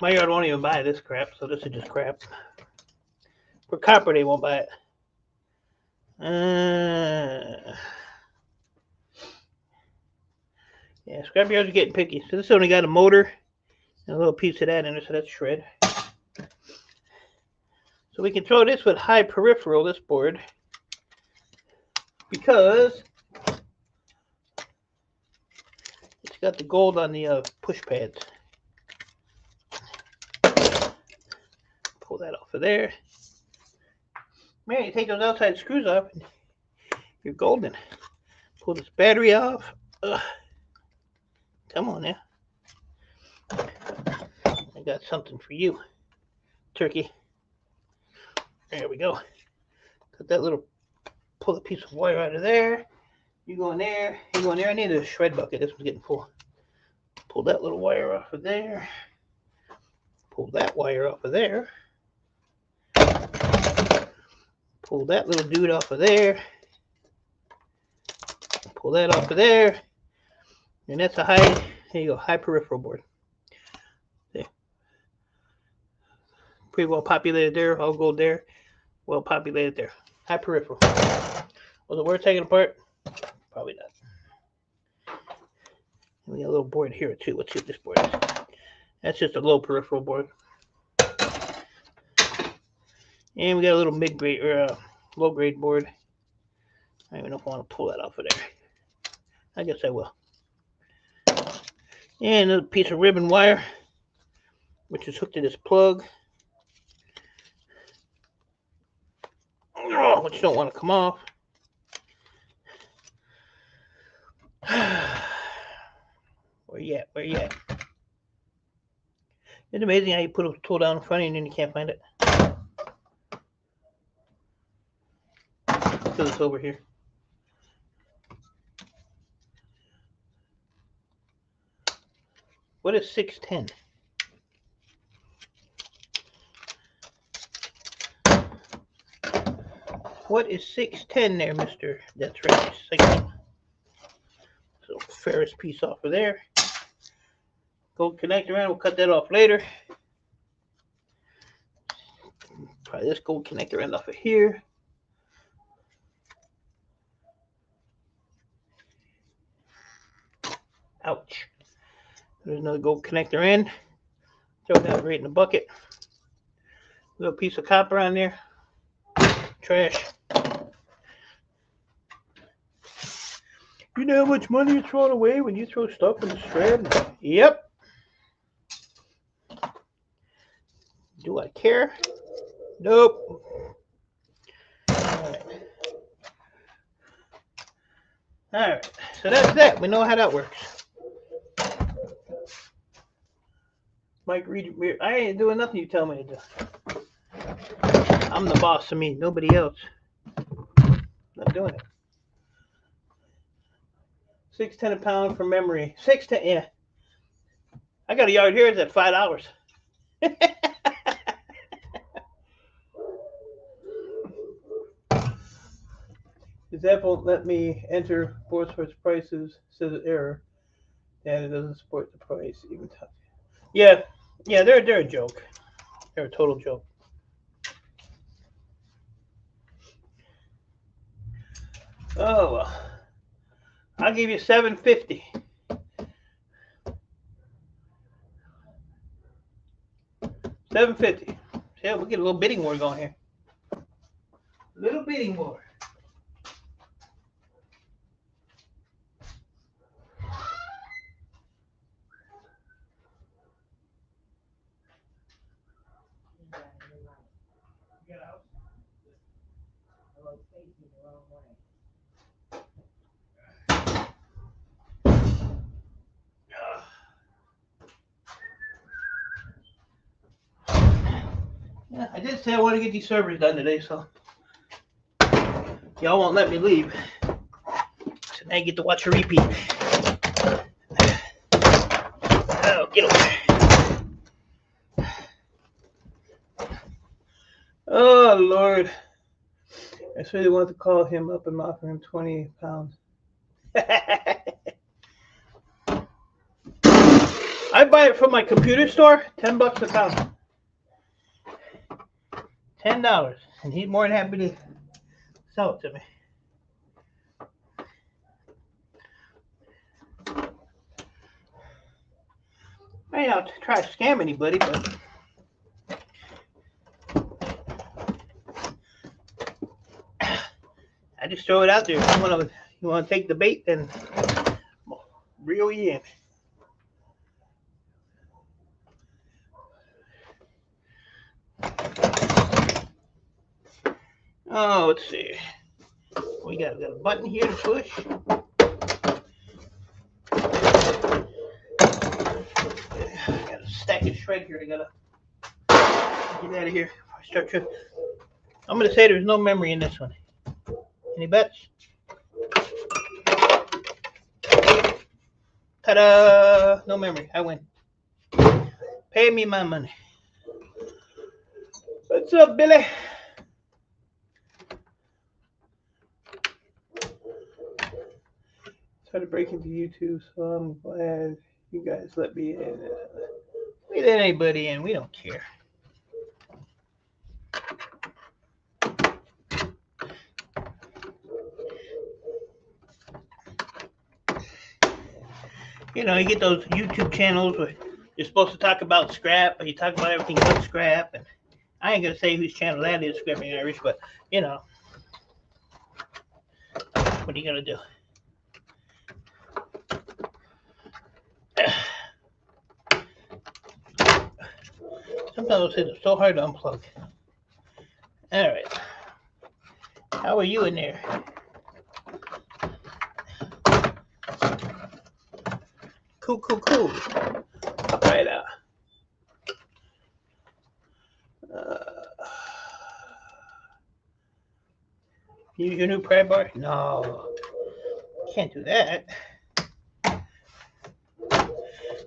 My yard won't even buy this crap, so this is just crap. For copper, they won't buy it. Yeah, scrap yards are getting picky. So this only got a motor and a little piece of that in it, so that's shred. So we can throw this with high peripheral, this board, because it's got the gold on the push pads. Pull that off of there. Man, you take those outside screws off and you're golden. Pull this battery off. Ugh. Come on now. I got something for you, turkey. There we go. Cut that little, pull a piece of wire out of there. You go in there, you go in there. I need a shred bucket. This one's getting full. Pull that little wire off of there. Pull that wire off of there. Pull that little dude off of there. Pull that off of there. And that's a high, there you go, high peripheral board. There. Pretty well populated there, all gold there. Well populated there. High peripheral. Was it worth taking apart? Probably not. And we got a little board here too. Let's see what this board is. That's just a low peripheral board. And we got a little mid-grade or low-grade board. I don't even know if I want to pull that off of there. I guess I will. And another piece of ribbon wire, which is hooked to this plug. Oh, which don't want to come off. Where you at? Where you at? It's amazing how you put a tool down in front of you and then you can't find it. Put this over here. What is 610? What is 610 there, mister? That's right, recycling. So ferrous piece off of there. Gold connector end, we'll cut that off later. Try this gold connector end off of here. Ouch. There's another gold connector end. Throw that right in the bucket. Little piece of copper on there. Trash. You know how much money you're throwing away when you throw stuff in the strand? Yep. Do I care? Nope. Alright. Alright. So that's that. We know how that works. Mike, I ain't doing nothing you tell me to do. I'm the boss of me, nobody else. Not doing it. $6.10 a pound for memory. $6.10, yeah. I got a yard here. It's at $5. This app won't let me enter Boardsworth's prices. Says error. And it doesn't support the price even. Yeah, they're a joke. They're a total joke. Oh well. I'll give you $7.50. $7.50. Yeah, we'll get a little bidding war going here. Little bidding war. Yeah, I did say I want to get these servers done today, so y'all won't let me leave. So now I get to watch a repeat. Oh, get over. Oh, Lord. I really want to call him up and offer him 20 pounds. I buy it from my computer store, $10 a pound. $10, and he's more than happy to sell it to me. I ain't out to try to scam anybody, but I just throw it out there. If you want to take the bait, then I'll reel you in. Oh, let's see. We got a button here to push. I got a stack of shred here. I gotta get out of here. I'm gonna say there's no memory in this one. Any bets? Ta-da! No memory. I win. Pay me my money. What's up, Billy? Try to break into YouTube, so I'm glad you guys let me in. We let anybody in. We don't care. You know, you get those YouTube channels where you're supposed to talk about scrap, or you talk about everything but scrap. And I ain't gonna say whose channel that is, Scrapping Irish, but you know, what are you gonna do? Sometimes it's so hard to unplug. All right, how are you in there? Cool. Pop right out. Use your new pry bar? No, can't do that.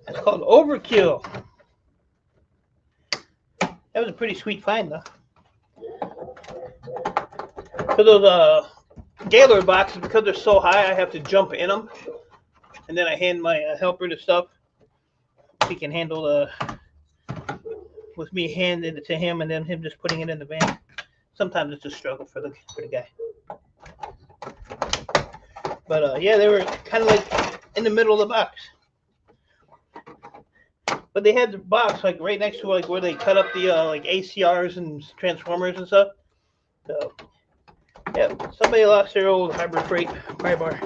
That's called overkill. That was a pretty sweet find, though. Because For those Gaylord boxes, because they're so high, I have to jump in them, and then I hand my helper the stuff. He can handle with me handing it to him, and then him just putting it in the van. Sometimes it's a struggle for the guy. But yeah, they were kind of like in the middle of the box. But they had the box like right next to like where they cut up the like ACRs and transformers and stuff. So yeah, somebody lost their old Harbor Freight pry bar.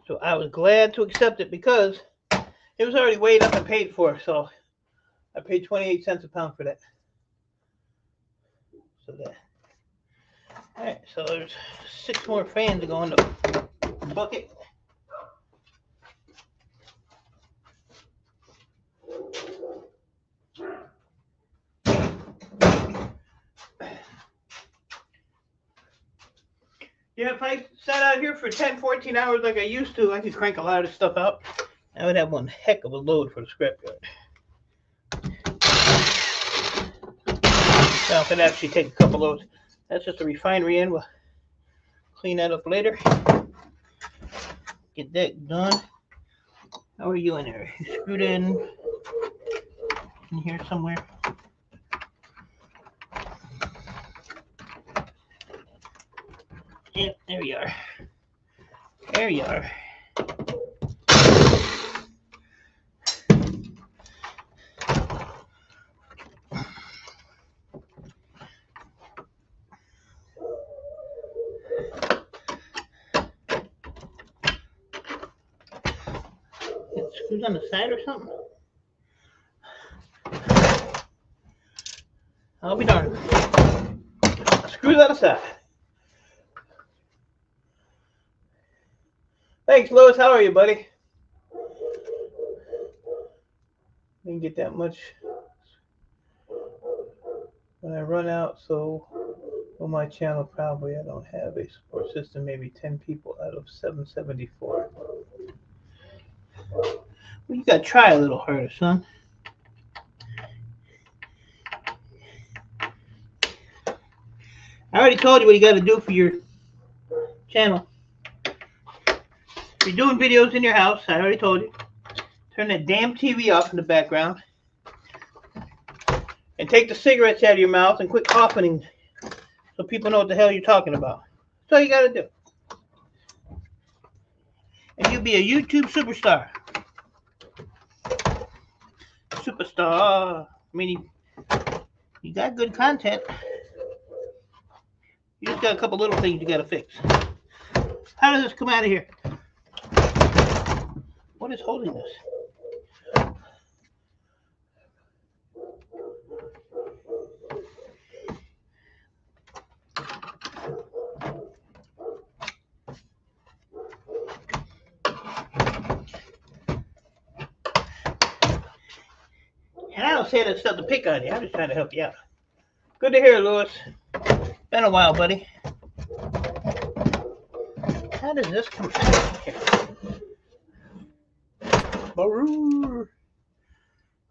So I was glad to accept it because it was already weighed up and paid for. So I paid 28 cents a pound for that. So that. All right, so there's 6 more fans to go in the bucket. Yeah, if I sat out here for 10, 14 hours like I used to, I could crank a lot of stuff out. I would have one heck of a load for the scrapyard. Now, I could actually take a couple loads. That's just a refinery end. We'll clean that up later. Get that done. How are you in there? You screwed in here somewhere. Yep, there you are. There you are. Screws on the side or something? I'll be darned. Screws on the side. Thanks, Louis. How are you, buddy? Didn't get that much when I run out, so on my channel probably I don't have a support system, maybe 10 people out of 774. Well, you gotta try a little harder, son. I already told you what you gotta do for your channel. If you're doing videos in your house, I already told you. Turn that damn TV off in the background. And take the cigarettes out of your mouth and quit coughing so people know what the hell you're talking about. That's all you gotta do. And you'll be a YouTube superstar. Superstar. I mean, you got good content. You just got a couple little things you gotta fix. How does this come out of here? What is holding this? And I don't say that stuff to pick on you. I'm just trying to help you out. Good to hear, Louis. Been a while, buddy. How does this come out here? Baroo.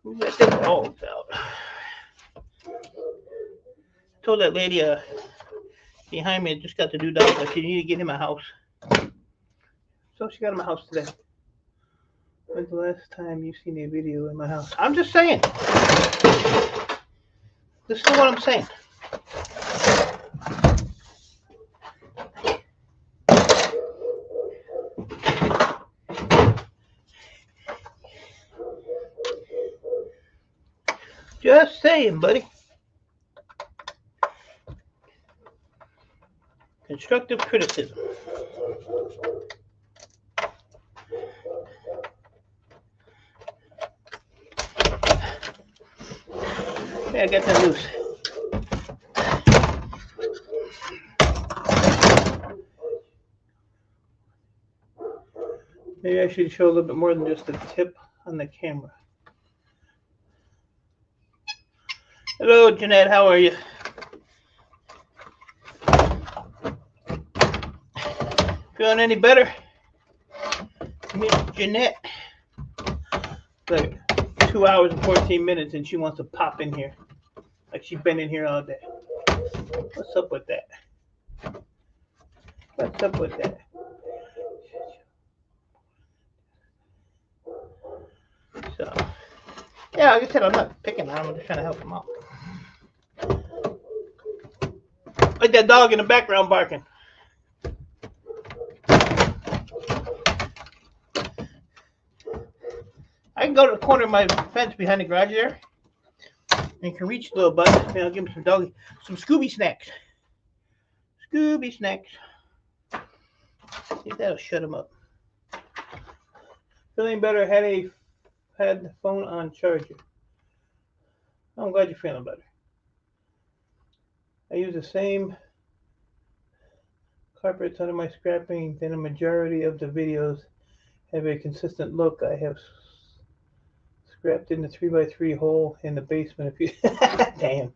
Who let the dogs out? I told that lady behind me, just got the new dog. I said, you need to get him a house. So she got him a house today. When's the last time you've seen a video in my house? I'm just saying. This is what I'm saying. Just saying, buddy. Constructive criticism. Yeah, I got that loose. Maybe I should show a little bit more than just the tip on the camera. Hello, Jeanette. How are you? Feeling any better? Miss Jeanette. Look. 2 hours and 14 minutes and she wants to pop in here. Like she's been in here all day. What's up with that? What's up with that? So, yeah, like I said, I'm not picking on him. I'm just trying to help him out. Like that dog in the background barking. I can go to the corner of my fence behind the garage there and can reach the little button. Maybe I'll give him some Scooby snacks. Scooby snacks. See if that'll shut him up. Feeling better, had the phone on charger. I'm glad you're feeling better. I use the same carpets under my scrapping, then a majority of the videos have a consistent look. I have scrapped in the 3x3 hole in the basement a few. Damn.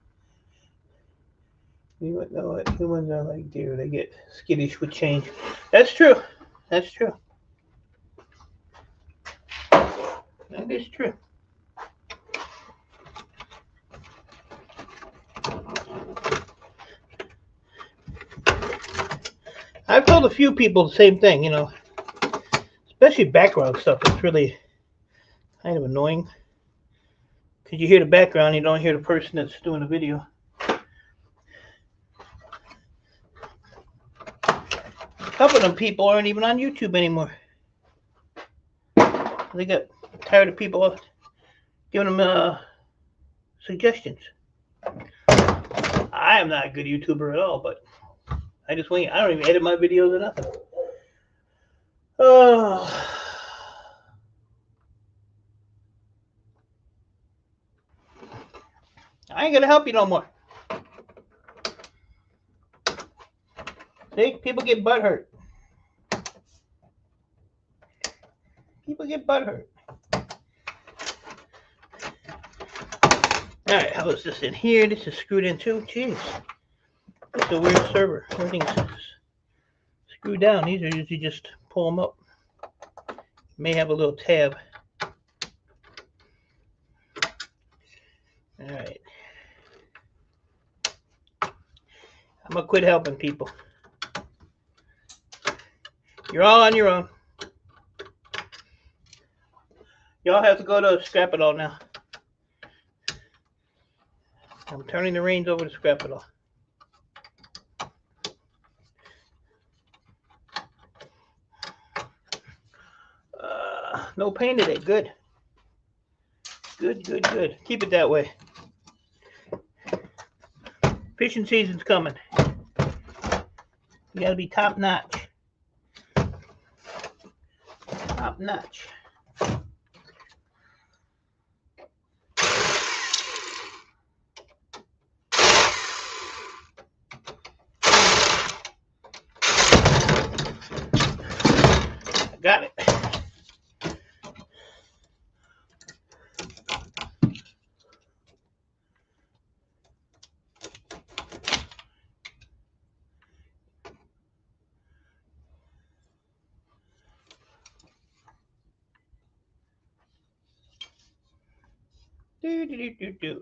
You wouldn't know what humans are like, dear. They get skittish with change. That's true. That's true. That is true. I've told a few people the same thing, you know, especially background stuff. It's really kind of annoying because you hear the background, you don't hear the person that's doing the video. A couple of them people aren't even on YouTube anymore. They got tired of people giving them suggestions. I am not a good YouTuber at all, but I just wing it. I don't even edit my videos or nothing. Oh. I ain't gonna help you no more. See, people get butthurt. People get butthurt. Alright, how is this in here? This is screwed in too. Jeez. This is a weird server. Everything's screwed down. These are usually just pull them up. May have a little tab. Alright. I'm gonna quit helping people. You're all on your own. Y'all have to go to Scrap It All now. I'm turning the reins over to Scrap It All. No pain today. Good. Good, good, good. Keep it that way. Fishing season's coming. You gotta be top notch. Top notch. Got it.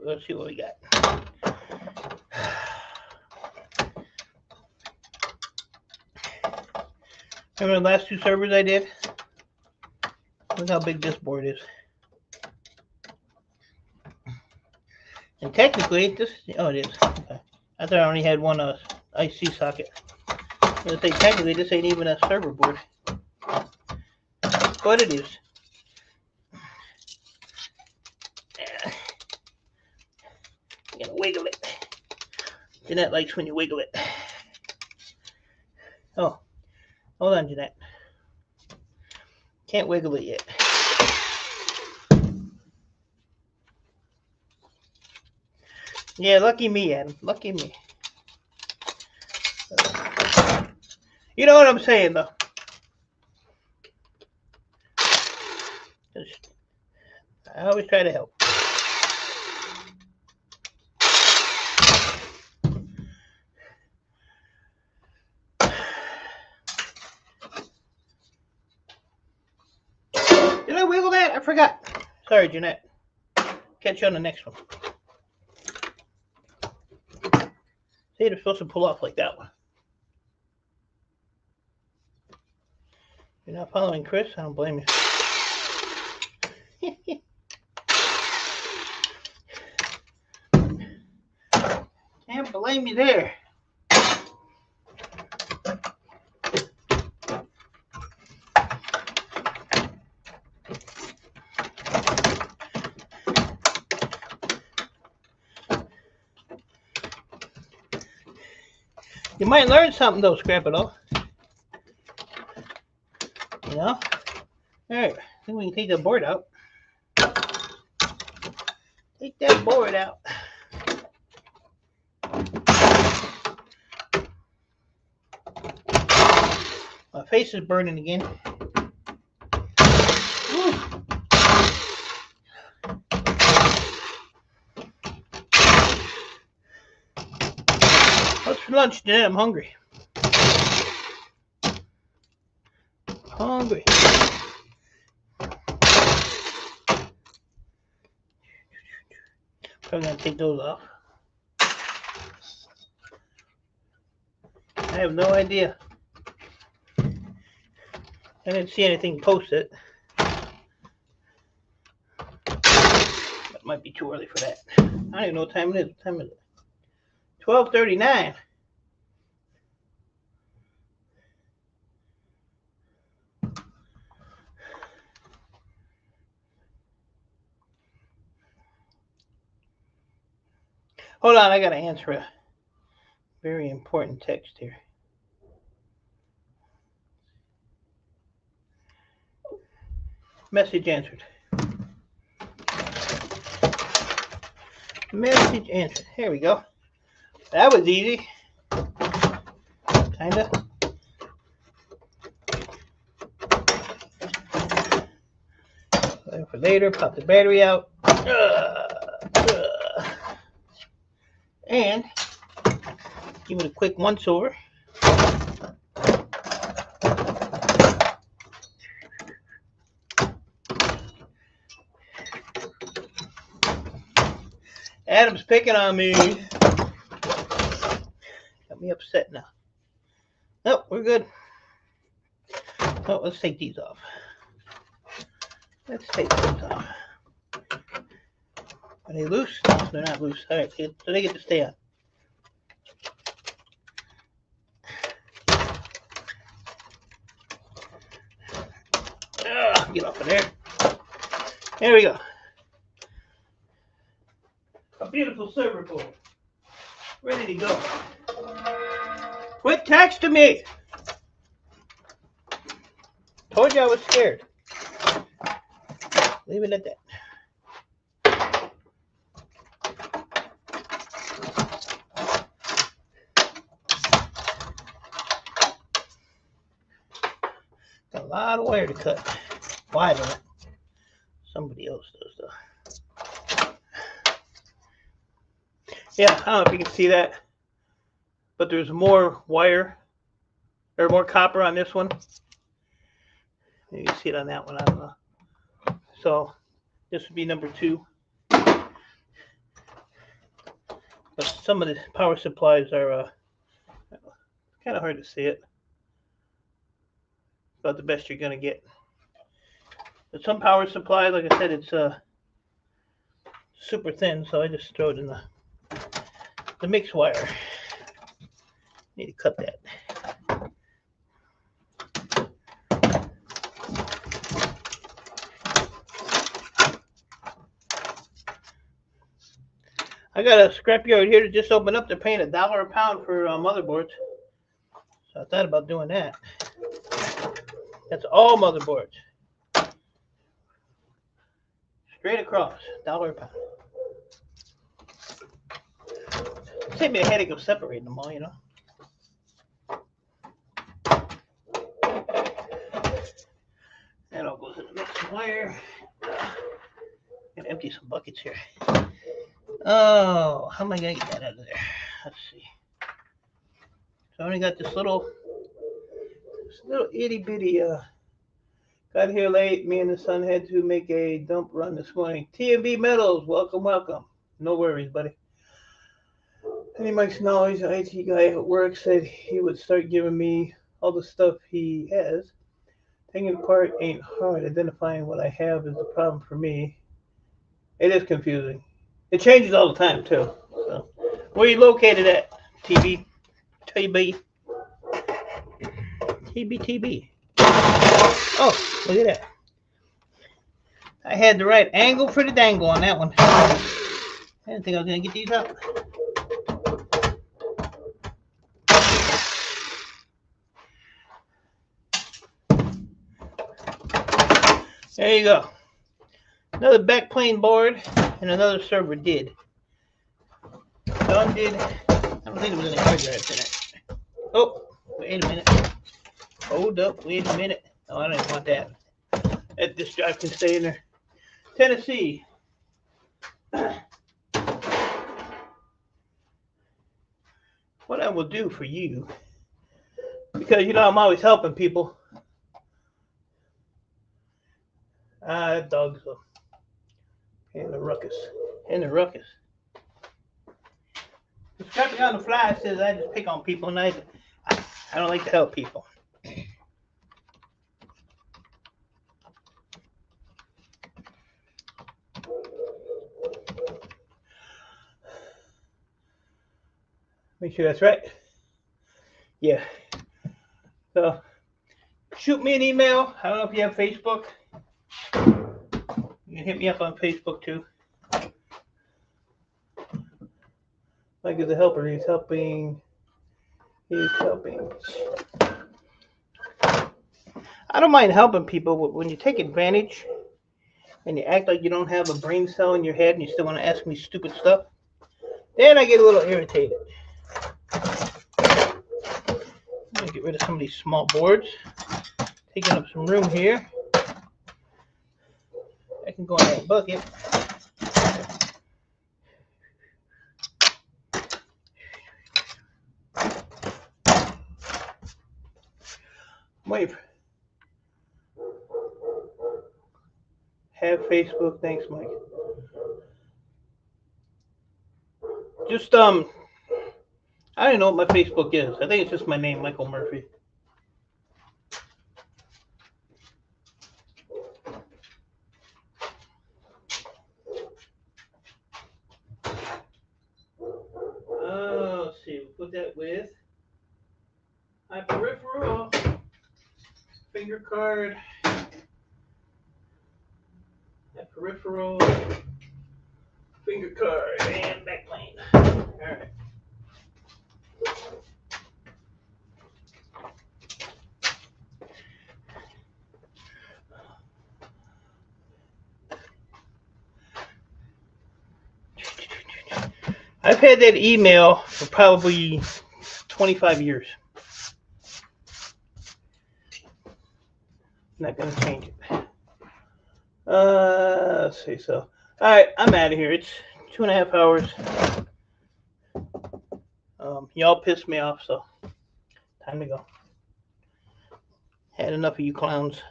Let's see what we got. Remember the last two servers I did? Look how big this board is. And technically, this, oh, it is. Okay. I thought I only had one IC socket. I was gonna say, technically, this ain't even a server board. But it is. You gotta wiggle it. Jeanette likes when you wiggle it. Oh, hold on, Jeanette. Can't wiggle it yet. Yeah, lucky me, Adam. Lucky me. You know what I'm saying, though. I always try to help. Did I wiggle that? I forgot. Sorry, Jeanette. catch you on the next one. See, they're supposed to pull off like that one. You're not following Chris? I don't blame you. Can't blame you there. You might learn something though, Scrapout. You know? Alright, I think we can take the board out. Take that board out. My face is burning again. Woo. What's for lunch today? I'm hungry. Hungry. Probably gonna take those off. I have no idea. I didn't see anything posted. That might be too early for that. I don't even know what time it is. What time is it? 12:39. Hold on, I gotta answer a very important text here. Message answered. Message answered. Here we go. That was easy. Kinda. For later, pop the battery out. And give it a quick once over. Adam's picking on me. Got me upset now. Nope, we're good. Oh, let's take these off. Let's take those off. Are they loose? No, they're not loose. All right, so they get to stay on. Get off of there. There we go. A beautiful server board. Ready to go. Quit texting me. Told you I was scared. Leave it at that. Got a lot of wire to cut. Well, I don't. Somebody else does though. Yeah, I don't know if you can see that, but there's more wire or more copper on this one. You can see it on that one. I don't know. So this would be number 2. But some of the power supplies are kind of hard to see it. About the best you're gonna get. But some power supplies, like I said, it's super thin, so I just throw it in the mix wire. Need to cut that. I got a scrapyard here that just opened up. They're paying $1 a pound for motherboards. So I thought about doing that. That's all motherboards. Straight across, $1 a pound. Save me a headache of separating them all, you know. That all goes in the mixing wire. Gonna empty some buckets here. Oh, how am I gonna get that out of there? Let's see. So I only got this little itty bitty Got here late. Me and the son had to make a dump run this morning. T&B Metals, welcome, welcome. No worries, buddy. Any Mike's knowledge, an IT guy at work said he would start giving me all the stuff he has. Taking it apart ain't hard. Identifying what I have is the problem for me. It is confusing. It changes all the time too. So, where are you located at? TB, TB, TB. Oh, look at that. I had the right angle for the dangle on that one. I didn't think I was gonna get these out. There you go. Another backplane board and another server did. Done did. I don't think there was any hard drives in it. Oh, wait a minute. Hold up, wait a minute. Oh, I don't want that. This drive can stay in there. Tennessee. What I will do for you, because you know I'm always helping people. That dog's in the ruckus. In the ruckus. The scrapping on the fly says I just pick on people, and I don't like to help people. Make sure that's right. Yeah. So shoot me an email. I don't know if you have Facebook. You can hit me up on Facebook too. Mike is a helper. He's helping. He's helping. I don't mind helping people, but when you take advantage and you act like you don't have a brain cell in your head and you still want to ask me stupid stuff, then I get a little irritated. I'm going to get rid of some of these small boards. Taking up some room here. I can go in that bucket. Wait. Have Facebook. Thanks, Mike. Just I don't know what my Facebook is. I think it's just my name, Michael Murphy. Let's see. We'll put that with my peripheral, finger card, that peripheral, finger card, and backplane. All right. I've had that email for probably 25 years. Not going to change it. Let's see. So, all right, I'm out of here. It's 2.5 hours. Y'all pissed me off, so time to go. Had enough of you clowns.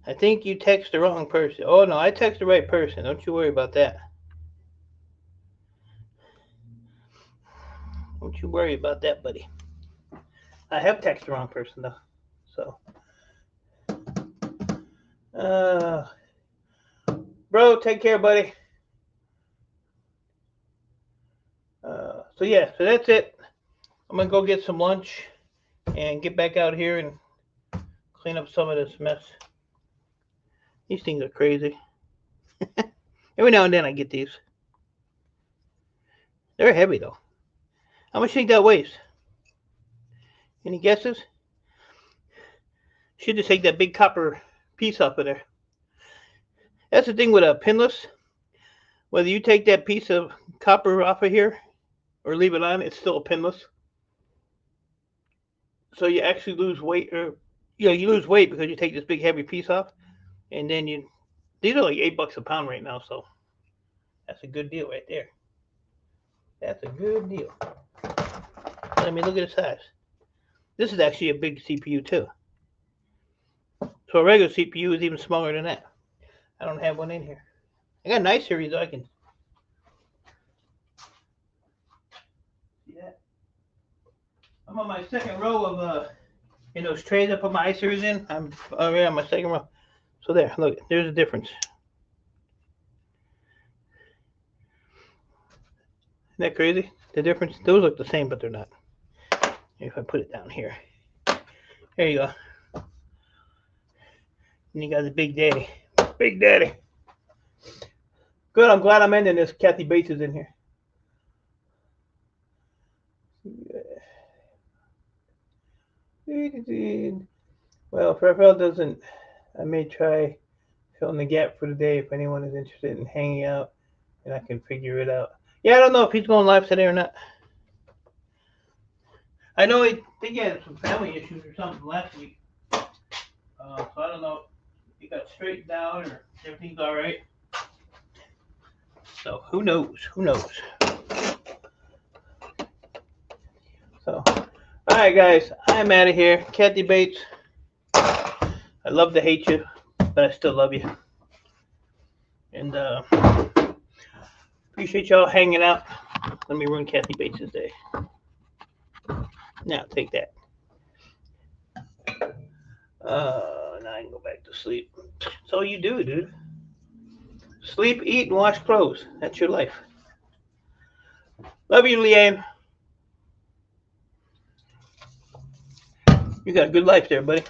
I think you text the wrong person. Oh, no, I text the right person. Don't you worry about that. Don't you worry about that, buddy. I have texted the wrong person, though. So, bro, take care, buddy. So that's it. I'm going to go get some lunch and get back out here and clean up some of this mess. These things are crazy. Every now and then I get these. They're heavy, though. How much do you think that weighs? Any guesses? Should just take that big copper piece off of there. That's the thing with a pinless. Whether you take that piece of copper off of here or leave it on, it's still a pinless. So you actually lose weight, or you lose weight because you take this big heavy piece off, and then these are like $8 a pound right now, so that's a good deal right there. That's a good deal. I mean, look at the size. This is actually a big CPU too. So a regular CPU is even smaller than that. I don't have one in here. I got a nice series though. I can see that. I'm on my second row of in those trays I put my iSeries in. I'm already on my second row. So there, look, there's a difference. Isn't that crazy? The difference, those look the same, but they're not. If I put it down here. There you go. And you got the Big Daddy. Big Daddy. Good, I'm glad I'm ending this. Kathy Bates is in here. Well, if Raphael doesn't, I may try filling the gap for the day if anyone is interested in hanging out and I can figure it out. Yeah, I don't know if he's going live today or not. I know he had some family issues or something last week. So I don't know if he got straightened out or everything's all right. So who knows? Who knows? So, all right, guys, I'm out of here. Kathy Bates, I love to hate you, but I still love you. And appreciate y'all hanging out. Let me ruin Kathy Bates' day. Now, take that. Now I can go back to sleep. That's all you do, dude. Sleep, eat, and wash clothes. That's your life. Love you, Leanne. You got a good life there, buddy.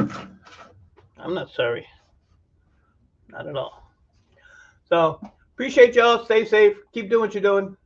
I'm not sorry. Not at all. So, appreciate y'all. Stay safe. Keep doing what you're doing.